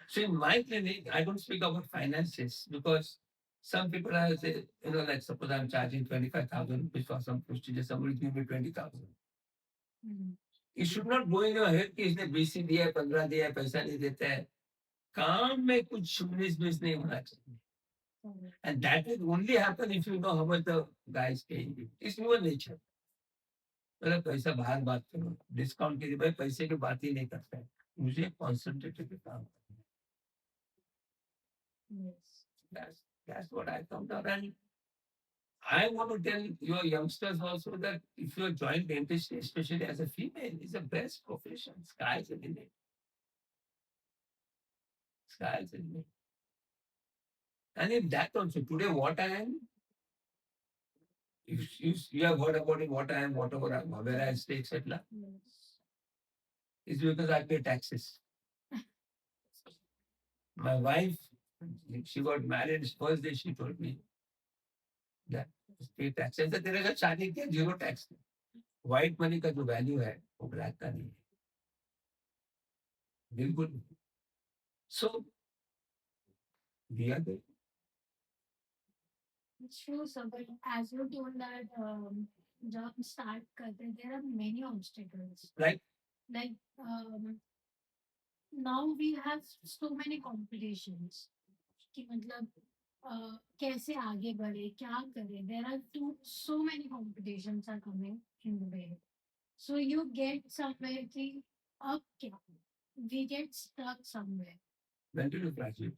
So in my clinic, I don't speak about finances because some people are say, like suppose I'm charging 25,000 rupees for some procedure, somebody give me 20,000. It should not go in your head कि इसने 20 ही दिया है, 15 दिया है, पैसा नहीं देता है. काम में कुछ 19-20 नहीं होना चाहिए. And that will only happen if you know how much the guy is paying you. It's human nature. मतलब पैसा बाहर बात करो, डिस्काउंट के लिए भाई पैसे की बात ही नहीं करता है. मुझे कॉन्सेंट्रेट करके काम करना है. Yes. That's what I found out. And I want to tell your youngsters also that if you're joint dentistry, especially as a female, is the best profession. Sky's the limit. Sky's the limit. And in that also, today what I am, if you have heard about it, what I am, whatever I am, where I stay, etc., is because I pay taxes. My wife, she got married, first day she told me that pay taxes. तो तेरे साथ शादी किया zero tax. White money का जो value है वो black का नहीं है. बिल्कुल. So we are there. It's true, sir, but as you told that job start karte, there are many obstacles. Right. Like now we have so many competitions. कि मतलब कैसे आगे बढ़े क्या करें. There are so many competitions are coming in the way. So you get somewhere कि अब क्या? We get stuck somewhere. When did you graduate?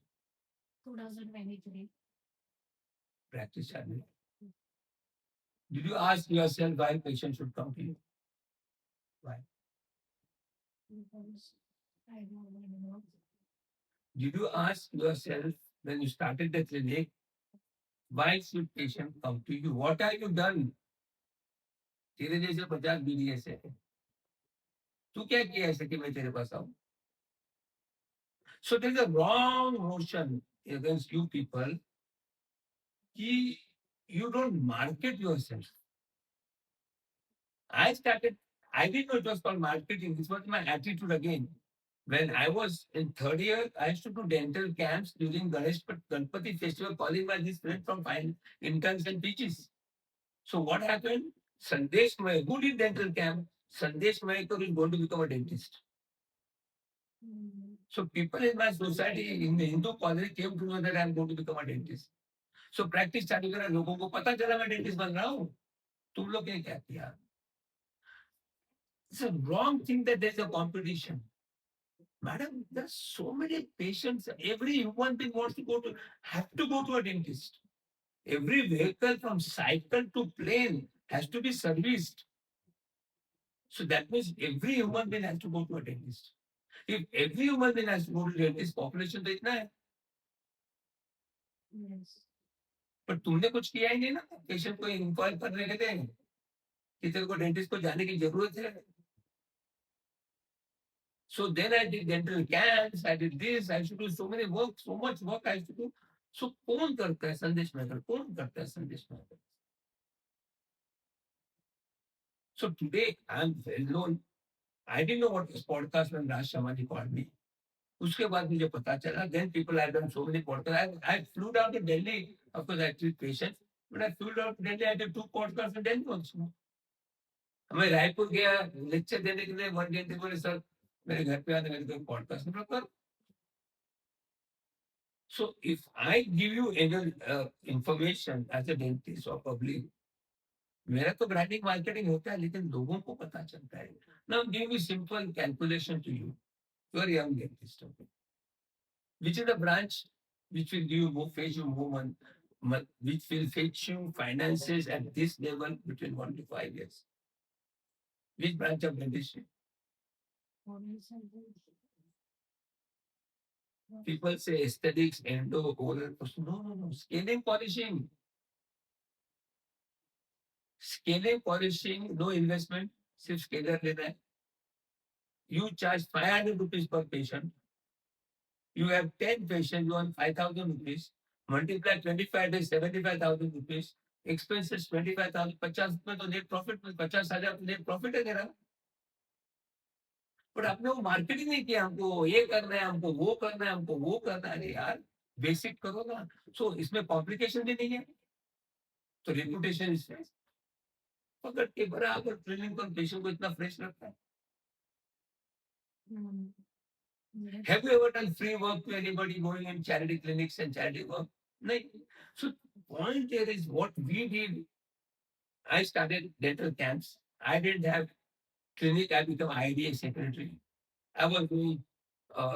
2023. Practice channel. Did you ask yourself why patients should come to you? Why? Because I don't know. Did you ask yourself when you started the clinic, why should patient come to you? What have you done? तेरे जैसे 50 BDS है. तू क्या किया ऐसे कि मैं तेरे पास आऊं? So there is a wrong notion against you people कि you don't market yourself. I didn't know it was called marketing. This was my attitude again. When I was in third year, I used to do dental camps during Ganpati festival, calling my this friend from fine interns and teachers. So what happened? Sandesh Mahekar, who did dental camp? Sandesh Mahekar is going to become a dentist. So people in my society, in the Hindu college, came to know that I am going to become a dentist. So practice चालू करा, लोगों को पता चला मैं dentist बन रहा हूँ. तुम लोग ने क्या किया? It's a wrong thing that there's a competition. Madam, there's so many patients. Every human being wants to have to go to a dentist. Every vehicle from cycle to plane has to be serviced. So that means every human being has to go to a dentist. If every human being has to go to a dentist, population तो इतना है. Yes. पर तुमने कुछ किया ही नहीं ना. Patient को इंक्वायर करने के लिए कि तेरे को डेंटिस्ट को जाने की जरूरत है. So then I did dental camps, I did this, I used to do so many work, so much work I used to do. So कौन करता है संदेश मेकर? कौन करता है संदेश maker? So today I'm well known. I didn't know what was podcast when Raj Shamani called me. उसके बाद मुझे पता चला. Then people have done so many podcasts. I flew down to Delhi. Of course, I treat patients. But I flew down to Delhi. I did 2 podcasts in Delhi also. मैं रायपुर गया lecture देने के लिए 1 घंटे बोले सर मेरे घर पे आने मेरे को पॉडकास्ट में कर. So if I give you any information as a dentist or public, मेरा तो ब्रांडिंग मार्केटिंग होता है लेकिन लोगों को पता चलता है. Now give me simple calculation to you. You are young dentist. Okay? Which is the branch which will give you more, fetch you more money, which will fetch you finances at this level between 1 to 5 years? Which branch of dentistry? People say aesthetics, endo, oral. No, no, no. Scaling, polishing. Scaling, polishing, no investment. सिर्फ scalar लेना है. You charge 500 rupees per patient. You have 10 patients, you earn 5,000 rupees. Multiply 25 days, 75,000 rupees. Expenses 25,000, 50 में तो net profit में 50,000 net profit है तेरा. But आपने वो मार्केटिंग नहीं किया. हमको ये करना है, हमको वो करना है, हमको वो करना है. अरे यार बेसिक करो ना. सो इसमें कॉम्प्लिकेशन भी नहीं है. तो रेपुटेशन इसमें पकड़ के बराबर ट्रेनिंग कर पेशेंट को इतना फ्रेश रखता है. Have you ever done free work to anybody going in charity clinics and charity work? No. So point here is what we did. I started dental camps. I didn't have clinic. I became IDA secretary. I was doing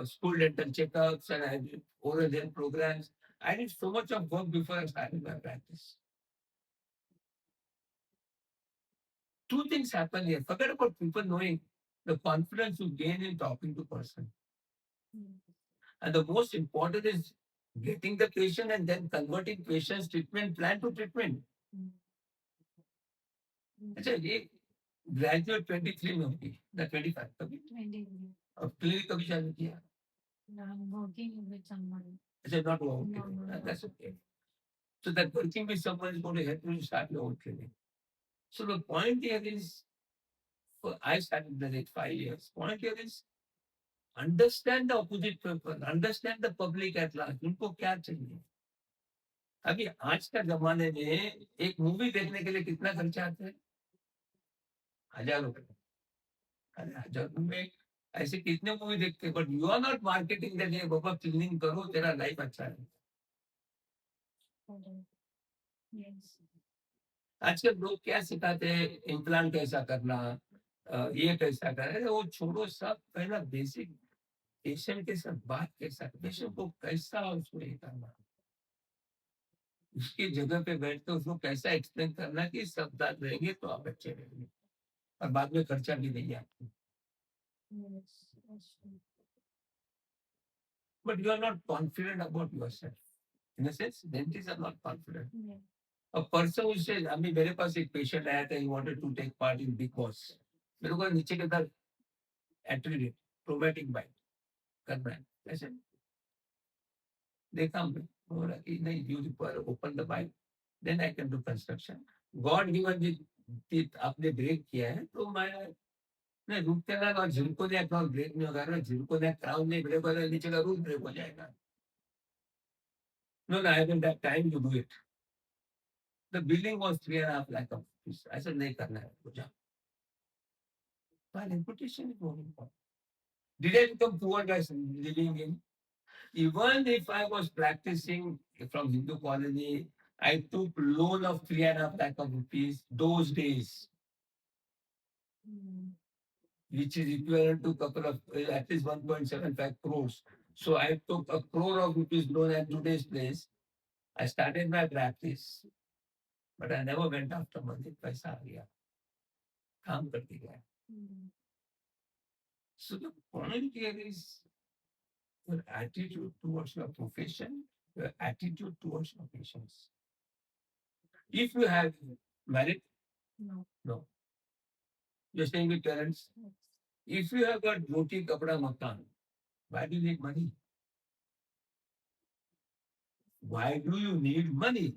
school dental checkups and I did oral health programs. I did so much of work before I started my practice. Two things happen here. Forget about people knowing the confidence you gain in talking to person. And the most important is getting the patient and then converting patient's treatment plan to treatment. अच्छा ये graduate 23 में होगी ना 25 कभी अब clinic कभी चालू किया. अच्छा not working. That's okay. So that working with someone is going to help you to start your own clinic. So the point here is, I started the next 5 years. Point here is understand the opposite people, understand the public at large. उनको क्या चाहिए. अभी आज का जमाने में एक movie देखने के लिए कितना खर्चा आता है. 1,000 रुपए. अरे 1,000 रुपए में ऐसे कितने मूवी देखते हैं. But you are not marketing that ये बाबा क्लीनिंग करो तेरा लाइफ अच्छा है. आजकल लोग क्या सिखाते हैं इम्प्लांट कैसा करना, ये कैसा करना. अरे वो छोड़ो सब. पहला बेसिक पेशेंट के साथ बात कैसा, पेशेंट को कैसा उसको ये करना, उसकी जगह पे बैठ के उसको कैसा एक्सप्लेन करना कि सब दांत रहेंगे तो आप अच्छे रहेंगे और बाद में खर्चा भी नहीं है आपको. But you are not confident about yourself. In the sense dentist are not confident. A person who says, अभी मेरे पास एक पेशेंट आया था, he wanted to take part in Big Boss. मेरे को नीचे के तरफ एट्रीट ट्रोमेटिक बाइट करना है. ऐसे देखा हमने, बोला कि नहीं you require open the bite then I can do construction. God given the आपने ब्रेक किया है तो मैं नहीं रुकते ना. और जिनको ने क्रॉस ब्रेक नहीं होगा ना, जिनको ने क्राउन नहीं ब्रेक होगा नीचे का रूट ब्रेक हो जाएगा. No I haven't have time to do it. The billing was 3.5 lakh of rupees. ऐसा नहीं करना है मुझे. My reputation is more important. Did I become poor by living in? Even if I was practicing from Hindu colony, I took loan of 3.5 lakh of rupees those days, which is equivalent to couple of at least 1.75 crores. So I took a crore of rupees loan at today's place. I started my practice, but I never went after money. पैसा आ गया, काम करते गया. So the point here is your attitude towards your profession, your attitude towards your patients. If you have married, no. You're staying with parents. If you have got roti, kapda, makan, why do you need money? Why do you need money?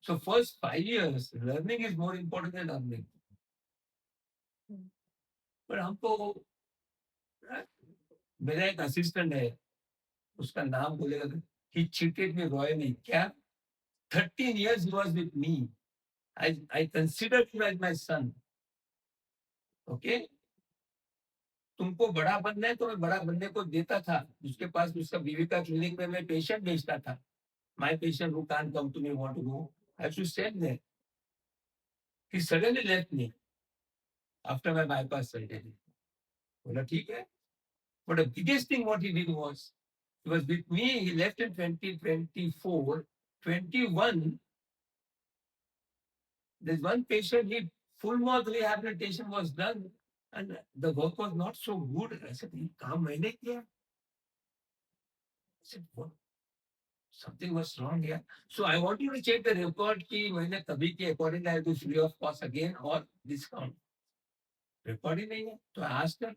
So first 5 years, learning is more important than earning. But हमको मेरा एक assistant है, उसका नाम बोलेगा. He cheated me royally. क्या? 13 years he was with me. I considered him as my son. Okay? तुमको बड़ा बनना है तो मैं बड़ा बनने को देता था, उसके पास उसका बीवी का क्लिनिक में मैं पेशेंट भेजता था, my patient who can't come to me want to go, I should said there, he suddenly left me after my bypass surgery. बोला ठीक है, but the biggest thing what he did was, he was with me, he left in 2024, 21, there's one patient, he full mouth rehabilitation was done and the work was not so good. I said, ये काम मैंने किया? I said, what? Something was wrong here. So I want you to check the record कि मैंने कभी के according I do free of cost again or discount. Record ही नहीं है तो आज तक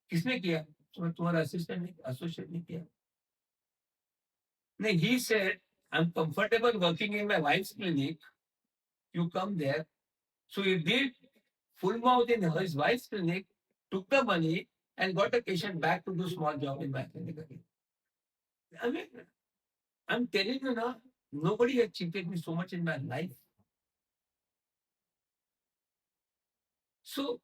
किसने किया? तुम्हारा असिस्टेंट ने, एसोसिएट ने किया? नहीं, he said, I'm comfortable working in my wife's clinic. You come there. So he did full mouth in his wife's clinic, took the money, and got a patient back to do small job in my clinic again. I mean, I'm telling you now, nobody has cheated me so much in my life. So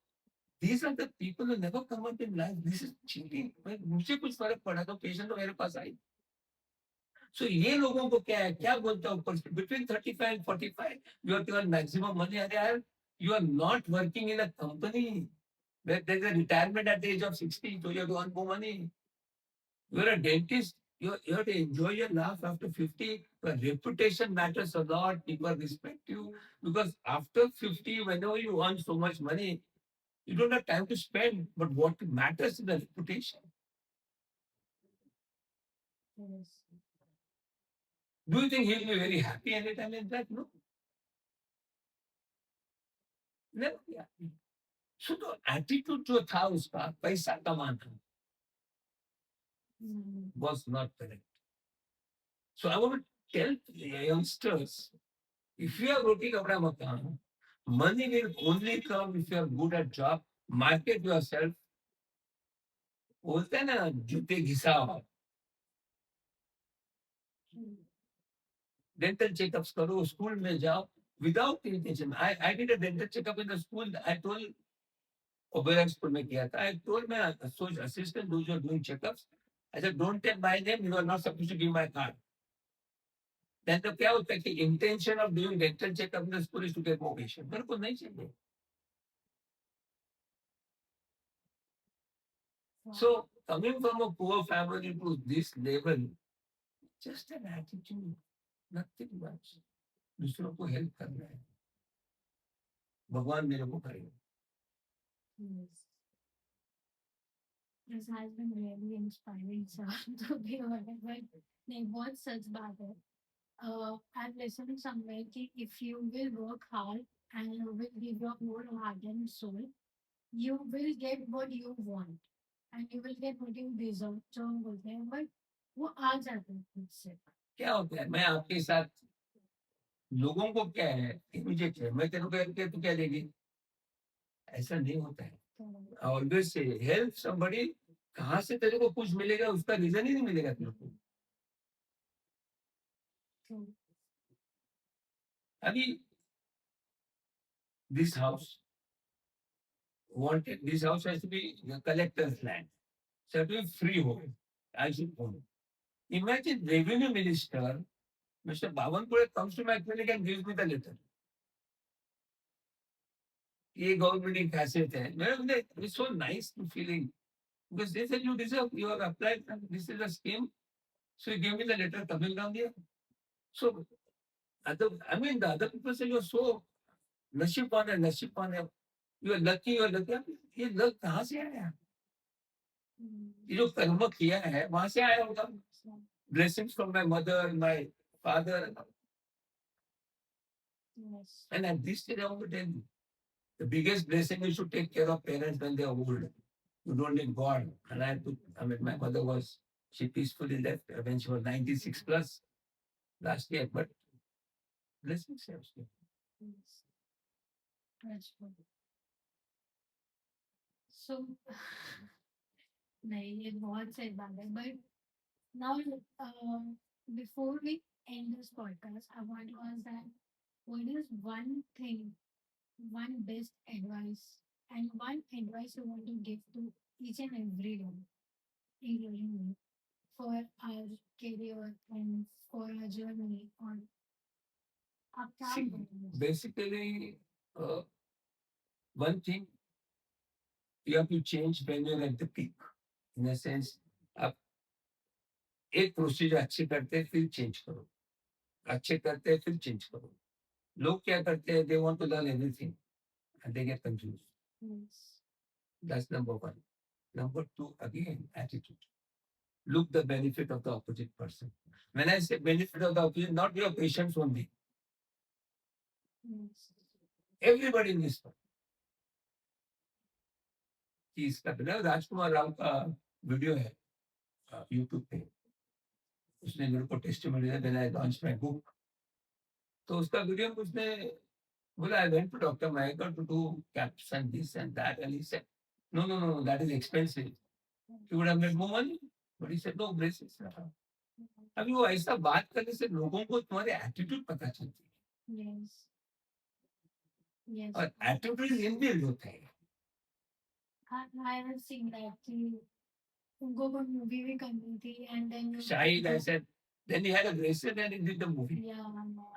these are the people who never come up in life. This is cheating. मुझे कुछ फर्क पड़ा तो patient तो मेरे पास आई। So ये लोगों को क्या है, क्या बोलता हूँ, between 35 and 45 you are given maximum money. अरे यार, you are not working in a company where there's a retirement at the age of 60, so you have to earn more money. You're a dentist, you have to enjoy your life after 50. Your reputation matters a lot. People respect you because after 50, whenever you earn so much money, you don't have time to spend. But what matters is the reputation. Yes. Do you think he'll be very happy anytime in that? No, never be happy. So the attitude जो था उसका पैसा कमाना was not correct. So I want to tell the youngsters, if you are roti kapda makan, money will only come if you are good at job. Market yourself. बोलते हैं ना, जूते घिसाओ, dental checkups करो, स्कूल में जाओ, without intention. I did a dental checkup in the school. I told Oberoi school में किया था. I told my assistant those who are doing checkups, I said, don't take my name. You are not supposed to give my card. Then तो क्या होता है कि intention of doing dental checkup in the school is to get more patient. मेरे को नहीं चाहिए. So coming from a poor family to this level, just an attitude, nothing much. दूसरों को हेल्प करना है, भगवान मेरे को करेगा. Yes. This has been really inspiring, sir, to be honest. But नहीं, बहुत सच बात है. I've listened somewhere कि if you will work hard and you will give your whole heart and soul, you will get what you want and you will get what you deserve. जो हम बोलते हैं, but वो आ जाता है खुद से. क्या होता है, मैं आपके साथ, लोगों को क्या है, इमीडिएट है, मैं तेरे को हेल्प किया तू क्या देगी, ऐसा नहीं होता है. ऑलवेज से हेल्प समबडी, कहाँ से तेरे को कुछ मिलेगा उसका रीजन ही नहीं मिलेगा तेरे को. अभी this house wanted, this house has to be the collector's land. So it will be freehold. I should own it. Imagine revenue minister, Mr. Bhavanpure comes to my clinic and gives me the letter. ये government की खासियत है. मेरे it's so nice to feeling because they said you deserve, you have applied, this is a scheme. So he gave me the letter, Tamil Nadu. So I mean, the other people say you're so नसीब है, you are lucky, you are lucky. ये luck कहाँ से आया? ये जो कर्म किया है वहां से आया होगा. Blessings from my mother, my father. Yes. And at this stage, I want to tell you, the biggest blessing is to take care of parents when they are old. You don't need God. And I mean, my mother was, she peacefully left when she was 96 plus last year, but blessings have stayed. Yes. That's good. So, नहीं, ये बहुत सही बात है. But now, before we end this podcast, I want to ask that what is one thing, one best advice, and one advice you want to give to each and every day, including me, for our career and for our journey on our See, basically, one thing you have to change when you're at the peak. In a sense, आप एक procedure अच्छे करते हैं फिर change करो, अच्छे करते हैं फिर चेंज करो. लोग क्या करते हैं, they want to learn everything and they get confused. Yes. That's number one. Number two, again, attitude. Look the benefit of the opposite person. When I say benefit of the opposite, not your patients only. Yes. Everybody in this world. कि इसका ना राजकुमार राव का video है YouTube पे. उसने मेरे को testimony दिया when I launch my book. तो उसका वीडियो में उसने बोला I went to doctor Mayekar to do caps and this and that and he said no no no that is expensive. He would have made more money, but he said no braces. अभी वो ऐसा बात करने से लोगों को तुम्हारे attitude पता चलती है. Yes. Yes. और एटीट्यूड इनबिल्ड होता है. I have seen that कि उनको कोई मूवी भी करनी थी and then Shahid, I said, then he had a bracelet and he did the movie. Yeah.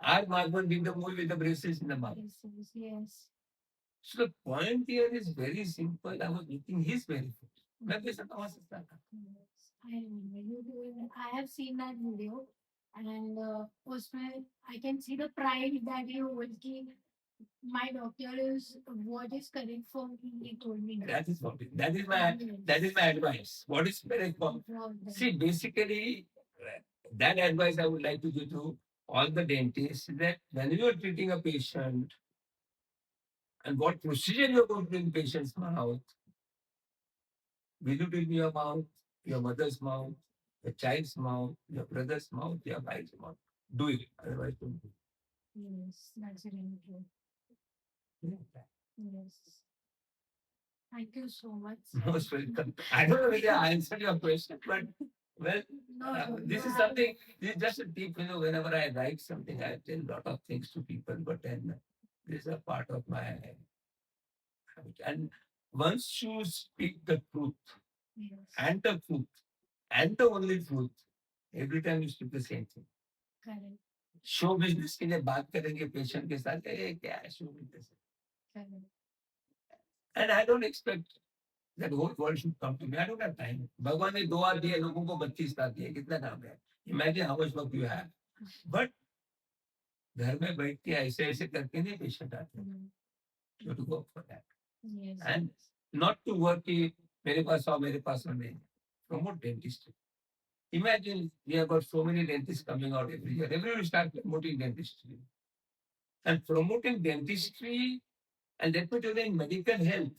R. Marban did the movie with the braces in the mouth. Braces, yes. So the point here is very simple. I was looking his benefit. मैं पैसा कमा सकता था. Yes, I remember you doing. I have seen that video, and उसमें I can see the pride that you hold कि my doctor is what is correct for me. He told me that. That is my advice. What is correct for me? See, basically, that advice I would like to give to all the dentists that when you are treating a patient and what procedure you are going to do in patient's mouth, will you do in your mouth, your mother's mouth, your child's mouth, your brother's mouth, your wife's mouth? Do it. Otherwise, don't do it. Yes, that's really true. Yeah. Yes. Thank you so much. Most welcome. I don't know whether I answered your question, but well, this is something, this is just a tip, whenever I write something, I tell a lot of things to people, but then this is a part of my habit. And once you speak the truth, yes, and the truth, and the only truth, every time you speak the same thing. Correct. Show business के लिए बात करेंगे patient के साथ, क्या है show business. And I don't expect that whole world should come to me. I don't have time. भगवान ने 2 हाथ दिए, लोगों को 32 हाथ दिए, कितना काम है. Imagine how much work you have. But घर में बैठ के ऐसे ऐसे करके नहीं पेशेंट आते. You to work for that and not to work कि मेरे पास आओ मेरे पास आओ. नहीं. Promote dentistry. Imagine we have got so many dentists coming out every year. Everyone will start promoting dentistry. And promoting dentistry, and let me tell you, in medical health,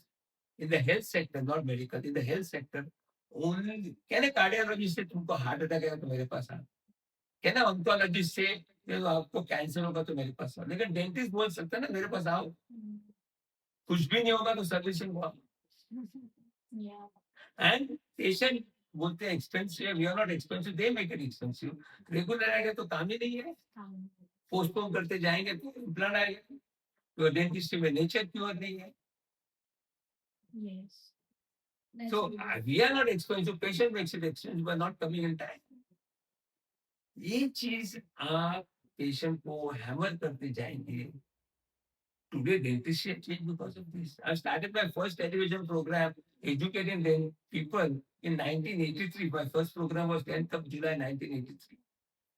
in the health sector, not medical, in the health sector, only can a cardiologist say तुमको heart attack आएगा तो मेरे पास आ. Can a oncologist say आपको cancer होगा तो मेरे पास आओ. लेकिन डेंटिस्ट बोल सकता है ना मेरे पास आओ. कुछ भी नहीं होगा तो सर्विसिंग हुआ. एंड पेशेंट बोलते हैं expensive. We are not expensive, they make it expensive. Regular आएगा तो काम ही नहीं है. पोस्टपोन करते जाएंगे तो इम्प्लांट आएगा. तो डेंटिस्ट में नेचर प्योर नहीं है. Yes. So we are not expensive. Patient makes it expensive by not coming in time. ये चीज आप पेशेंट को हैमर करते जाएंगे. Today, dentistry changed because of this. I started my first television program educating people in 1983. My first program was 10th of July 1983.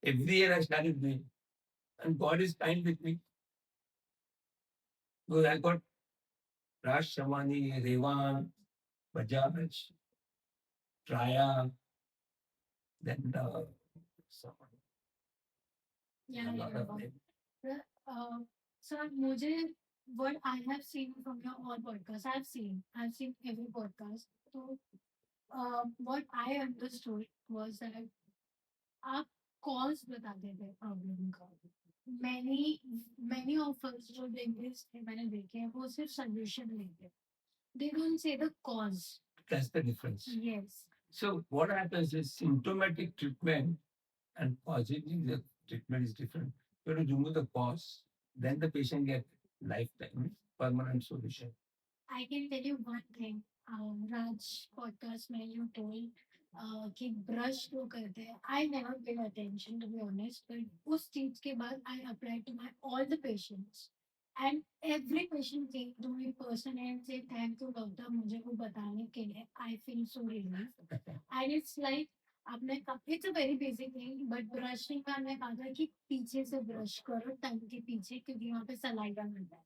Every year I started doing. And God is kind with me. So I got Raj Shamani, Revan, Bajaj, Traya, then someone. Yeah, a lot of them. So, मुझे what I have seen from your all podcasts, I've seen every podcast. So, what I understood was that आप cause बताते थे problem का. Many many of us जो dentist थे मैंने देखे हैं वो सिर्फ solution लेते. They don't say the cause. That's the difference. Yes. So what happens is symptomatic treatment and positive treatment is different. You have to remove the cause, then the patient get lifetime permanent solution. I can tell you one thing. Raj podcast में you told कि brush क्यों करते हैं. I never paid attention to be honest, but उस चीज के बाद I apply to my all the patients, and every patient came to me person and say thank you doctor मुझे वो बताने के लिए. I feel so relief. And it's like आपने कहा it's a very basic thing, but brushing में हमने कहा था कि पीछे से ब्रश करो टंग के पीछे, क्योंकि वहाँ पे सलाइवा मिलता है.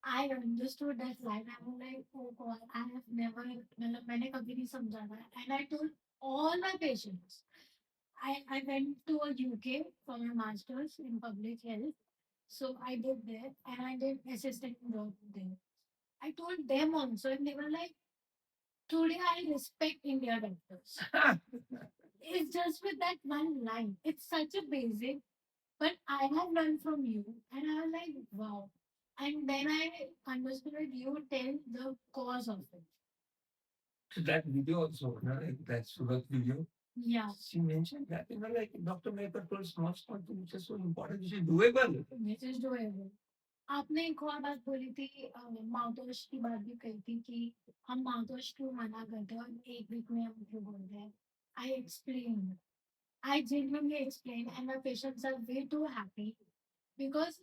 I understood that line. I was like, oh God, I have never, मतलब मैंने कभी नहीं समझा था. And I told all my patients. I went to a UK for my master's in public health. So I did there and I did assistant work there. I told them also and they were like, today I respect India doctors. It's just with that one line. It's such a basic, but I have learned from you, and I was like, wow. And then I understood you tell the cause of it. So that video also, like that Surat video, yeah, she mentioned that, like Dr. Mehta told small, small things which are so important, which is doable. Which is doable. आपने एक और बात बोली थी, mouth wash की बात भी कही थी कि हम माउथ वॉश क्यों मना करते हैं और एक वीक में हम क्यों बोलते हैं. I explain, I genuinely explain, and my patients are way too happy because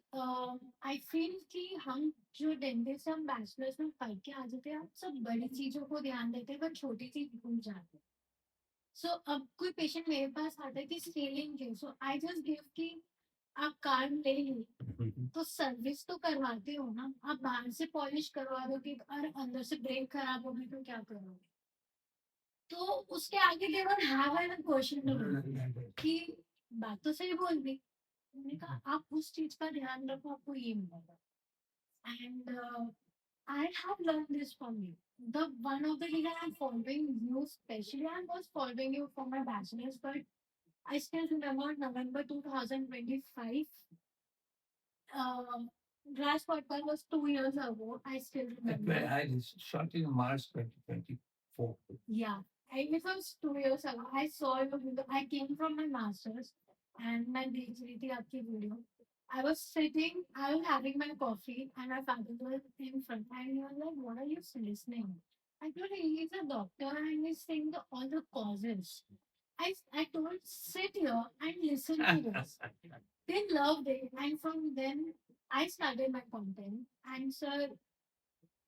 I feel कि हम जो डेंटिस्ट हम बैचलर्स में पढ़ के आ जाते हैं, हम सब बड़ी चीजों को ध्यान देते हैं पर छोटी चीज भूल जाते हैं. सो अब कोई पेशेंट मेरे पास आता है कि स्केलिंग के, सो आई जस्ट गिव कि आप कार्ड ले ली तो सर्विस तो करवाते हो ना, आप बाहर से पॉलिश करवा दोगे और अंदर से ब्रेक खराब होगी तो क्या करोगे. तो उसके आगे they don't have an question कि बात तो सही बोल दी. मैंने कहा आप उस चीज का ध्यान रखो, आपको ये मिलेगा. And I have learned this from you. The one of the reason I'm following you, especially I was following you for my bachelor's, but I still remember November 2025. Um, last podcast was 2 years ago. I still remember. I shot in March 2024. Yeah, it was 2 years ago. I saw your video. I came from my master's and मैं देख रही थी आपकी video. I was sitting, I was having my coffee, and my father was in front, and he was like, "What are you listening?" I told him he's a doctor and he's saying all the causes. I told sit here and listen to this. They loved it, and from then I started my content. And sir,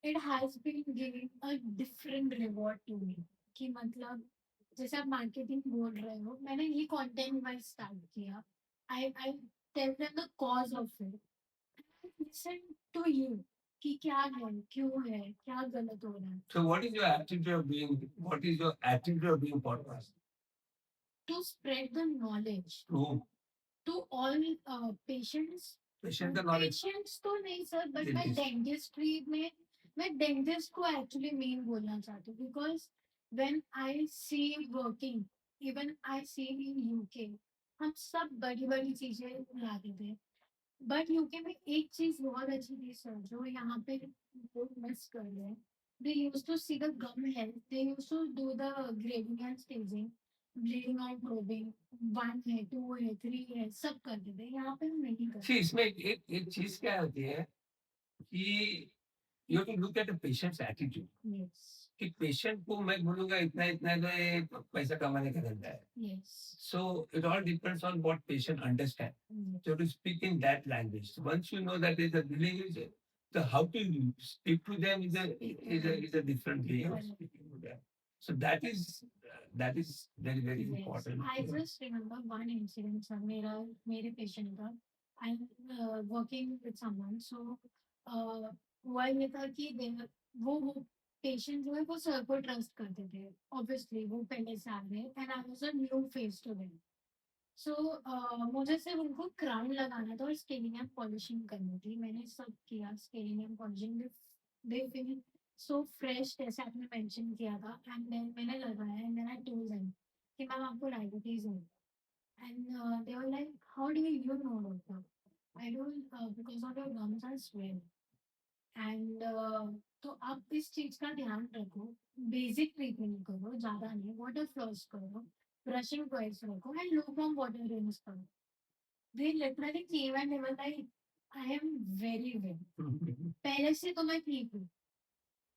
it has been giving a different reward to me. कि मतलब जैसे आप marketing बोल रहे हो, मैंने ये content wise start किया. I tell them the cause of it, listen to you कि क्या है, क्यों है, क्या गलत हो रहा है. So what is your attitude of being? What is your attitude of being podcast? To spread the knowledge To to all patients. patient the knowledge. Patients तो नहीं सर, बट मैं Dentist. डेंटिस्ट्री में मैं डेंटिस्ट को actually main बोलना चाहती हूँ. Because when I see working, even I see in UK, हम सब बड़ी बड़ी चीजें लाते थे. बट यूके में एक चीज बहुत अच्छी थी सर, जो यहाँ पे लोग मिस कर रहे हैं. They used to see the gum health, they used to do the grading and staging, bleeding और प्रोबिंग. 1 है, 2 है, 3 है, सब करते थे. यहाँ पे हम नहीं करते. See, इसमें एक चीज क्या होती है कि you have to look at the patient's attitude. Yes. कि पेशेंट को मैं बोलूंगा इतना इतना तो ये पैसा कमाने का धंधा है. Yes. So it all depends on what patient understand. Yes. So to speak in that language. So once you know that is a billing is the how to speak to them is a different way of speaking to them. So that is very very Yes. important. I just remember one incident sir, मेरे patient का. I'm working with someone, so हुआ ये था कि वो patient जो है वो सर को ट्रस्ट करते थे. ऑब्वियसली वो पहले से आ रहे, and I was a new face to them. So मुझे सिर्फ उनको क्राउन लगाना था और स्केलिंग एंड पॉलिशिंग करनी थी. मैंने सब किया, scaling and polishing. They feel so fresh जैसे आपने मेंशन किया था. एंड देन मैंने लगाया and then I told them कि मैम आपको डायबिटीज है. And they were like how do you know doctor. I don't, because of your gums are swell. And तो आप इस चीज का ध्यान रखो. बेसिक ट्रीटमेंट करो, ज्यादा नहीं. वाटर फ्लॉस करो, ब्रशिंग ट्वाइस रखो, and low from water use करो. They literally came and they were like I am very well. पहले से तो मैं ठीक हूँ.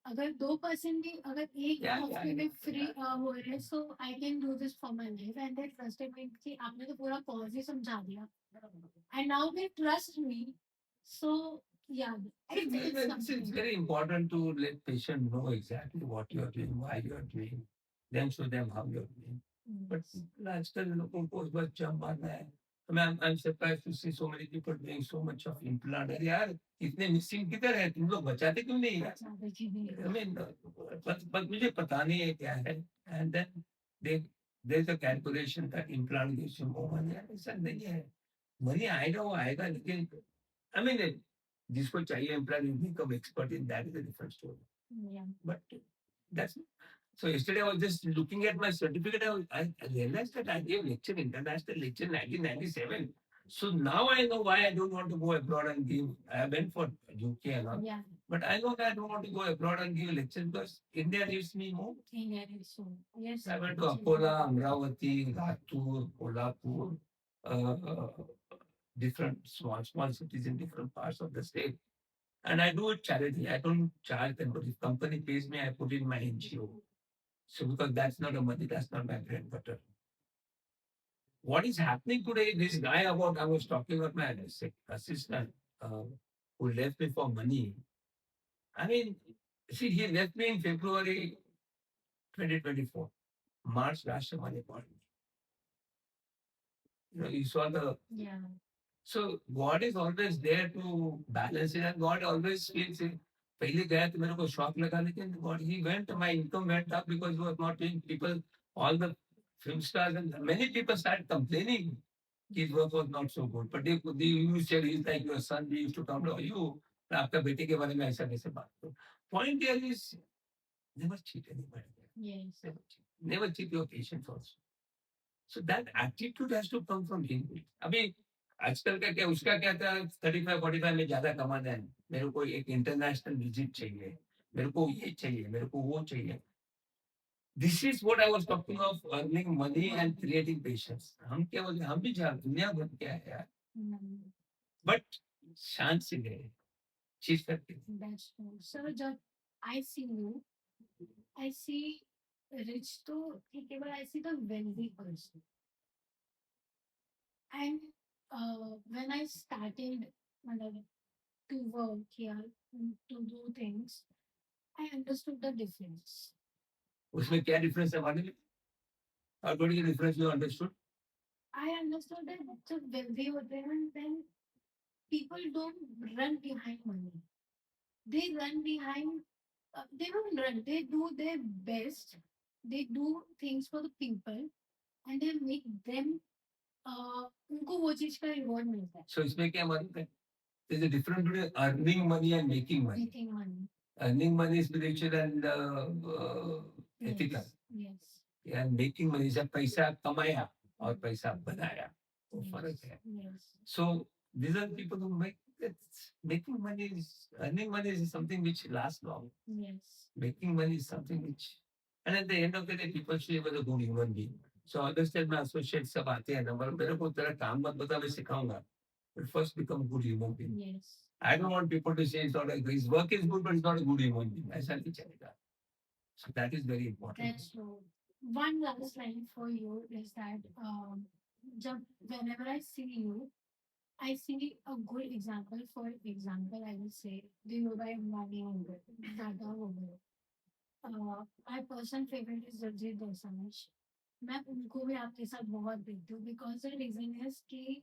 अगर 2% भी अगर एक Yeah, हफ्ते yeah, में yeah, फ्री yeah. हो रहे हैं so I can do this for my life and they trusted me कि आपने तो पूरा कॉज ही समझा दिया and now they trust me so yeah It's very important to let patient know exactly what you are doing, why you are doing, then show them how you are doing. But आजकल लोगों को बस जम मारना है. I mean, I'm surprised to see so many people doing so much of implant. अरे यार, इतने मिसिंग किधर है? तुम लोग बचाते क्यों नहीं यार? I mean, but मुझे पता नहीं है क्या है. And then they there's a calculation that implant gives you more money. ऐसा नहीं है. Money आएगा वो आएगा लेकिन I mean, जिसको चाहिए employee will become expert in that is a different story. Yeah. But that's so yesterday I was just looking at my certificate. I realized that I gave lecture international lecture in 1997. So now I know why I don't want to go abroad and give. I went for UK and all. Yeah. But I know that I don't want to go abroad and give lecture because India needs me more. India needs so. Yes. I went to Akola, Amravati, Latur, Kolhapur, different small cities in different parts of the state. And I do it charity. I don't charge them, but if company pays me, I put in my NGO. So because that's not a money, that's not my bread and butter. What is happening today? This guy about I was talking about my assistant who left me for money. I mean, see, he left me in February 2024. March last year, money called me. You saw the yeah. So God is always there to balance it, and God always feels it. पहले गया तो मेरे को shock लगा लेकिन God he went my income went up because he was not doing people all the film stars and many people started complaining his work was not so good but they you said he's like your son we used to come to you आपका बेटे के बारे में ऐसा कैसे बात करो point here is never cheat anybody yes never cheat your patients also so that attitude has to come from him अभी आजकल का क्या उसका क्या था 35-45 में ज्यादा कमाना है मेरे को एक इंटरनेशनल विजिट चाहिए मेरे को ये चाहिए मेरे को वो चाहिए this is what I was talking of earning money and creating patience हम क्या बोलते हम भी जान दुनिया भर क्या है यार बट शांत से गए चीज करके सर जब आई सी यू आई सी रिच तो ठीक है but I see the wealthy person and when I started to work here to do things, I understood the difference. उसमें क्या difference है मालूम है? How what is the difference you understood? I understood that जब wealthy होते हैं then people don't run behind money. They run behind. They don't run. They do their best. They do things for the people, and they make them. उनको वो चीज का reward मिलता है. So इसमें क्या मालूम है? There's a difference between earning money and making money. Making money. Earning money is spiritual and ethical. Yes. And making money is पैसा कमाया और पैसा बनाया. वो फर्क है. Yes. So these are people who make it's making money is earning money is something which lasts long. Yes. Making money is something which and at the end of the day people should be a good human being. So understand my associates सब आते हैं ना मेरे को तेरा काम मत बता मैं सिखाऊंगा. But first become a good human being. Yes. I don't want people to say it's not like his work is good, but he's not a good human being. ऐसा नहीं चलेगा. So that is very important. That's true. One last line for you is that whenever I see you, I see a good example. For example, I will say the Yoga Ambani Honger, Dada Honger. My personal favorite is Diljit Dosanjh. मैं उनको भी आपके साथ बहुत देखती हूँ because the reason is कि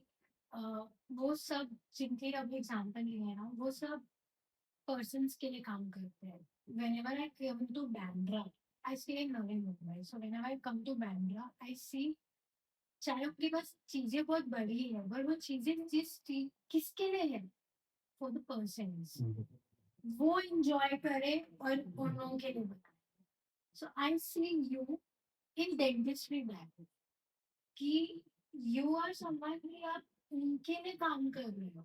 वो सब जिनके अब एग्जाम्पल लिए हैं ना वो सब पर्सन्स के लिए काम करते हैं whenever I come to Bandra I stay in Navi Mumbai so whenever I come to Bandra I see चाहे उनके पास चीजें बहुत बड़ी है पर वो चीजें किसके लिए है फॉर द पर्सन्स वो एंजॉय करे और उन लोगों के लिए बनाए सो आई सी यू इन डेंटिस्ट्री बैक कि यू आर समवन कि आप उनके लिए काम कर रहे हो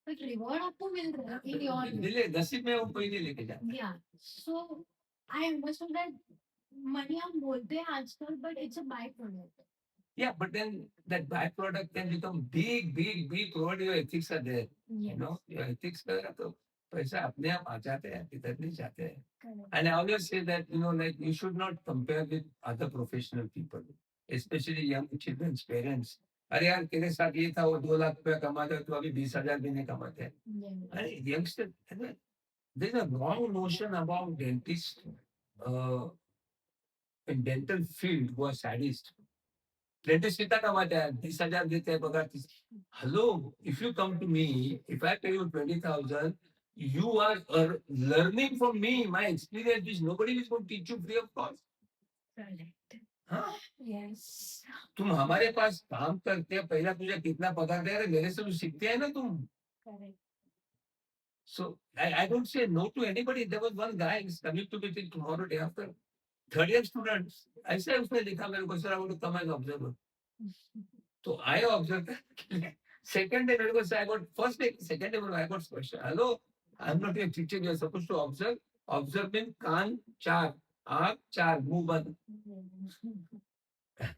बट रिवॉर्ड आपको मिल रहा है इन योर दिले नसीब में वो कोई नहीं लेके जाता या सो आई अंडरस्टैंड दैट मनी हम बोलते हैं आजकल but it's a by product Yeah, but then that byproduct can become big, big, big. What your ethics are there? Yes. You know, your ethics are there. पैसा अपने आप आ जाते हैं, इधर नहीं जाते हैं. And I always say that, like you should not compare with other professional people, especially young children's parents. अरे यार तेरे साथ ये था, वो 2 लाख रुपया कमाते तो अभी 20,000 भी नहीं कमाते हैं. अरे youngster, there's a wrong notion about dentists uh, in dental field who are sadist. Dentist कितना कमाते हैं? 20,000 देते हैं पगार. Hello, if you come to me, if I pay you 20,000, you are learning from me, my experience, which nobody is going to teach you free of cost. हाँ, Yes. तुम हमारे पास काम करते हैं, पहला तुझे कितना पगार दे रहे, मेरे से तो सीखते हैं ना तुम. Correct. So I don't say no to anybody. There was one guy who's coming to me till tomorrow day after. Third year students. ऐसे उसने लिखा मेरे को, sir I want to come as observer. तो आई ऑब्जर्व. सेकंड डे मेरे को I got, first day second day I got question. Hello, I am not your teacher, you are supposed to observe. Observe mean कान 4, आंख 4, मुंह बंद.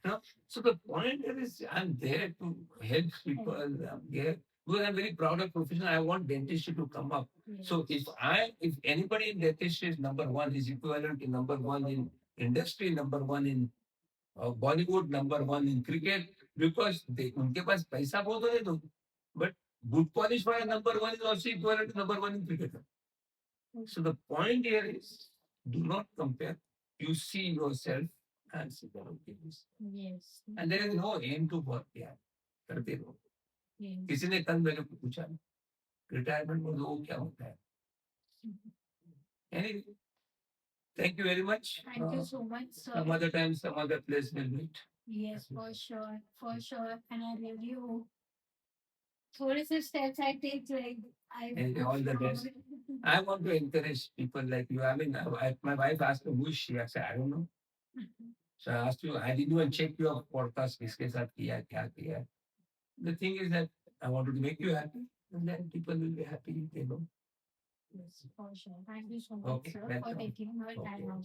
No? So the point here is I'm there to help people. I'm there because I'm very proud of profession. I want dentistry to come up. So if anybody in dentistry is number one, is equivalent to number one in industry, number one in Bollywood, number one in cricket, because उनके पास पैसा बहुत है तो, but good polish for number one is also equivalent to number one in cricket. So the point here is, do not compare. You see yourself and see the okay this. Yes. And there is no aim to work यार, करते रहो. Yes. किसी ने कल मेरे को पूछा retirement में लोग क्या होता है. Anyway, thank you very much. Thank you so much, sir. Some other time, some other place we'll meet. Yes, for sure, for sure. And I really hope थोड़े से steps I take, like I And move all the best. forward. I want to encourage people like you. I mean, my wife asked me who is she. I said I don't know. So I asked you. I didn't even check your podcast. किसके साथ किया, क्या किया. The thing is that I wanted to make you happy, and then people will be happy. They know. Yes, for sure. Thank you so much, Okay, sir, for welcome. taking your time Okay. out.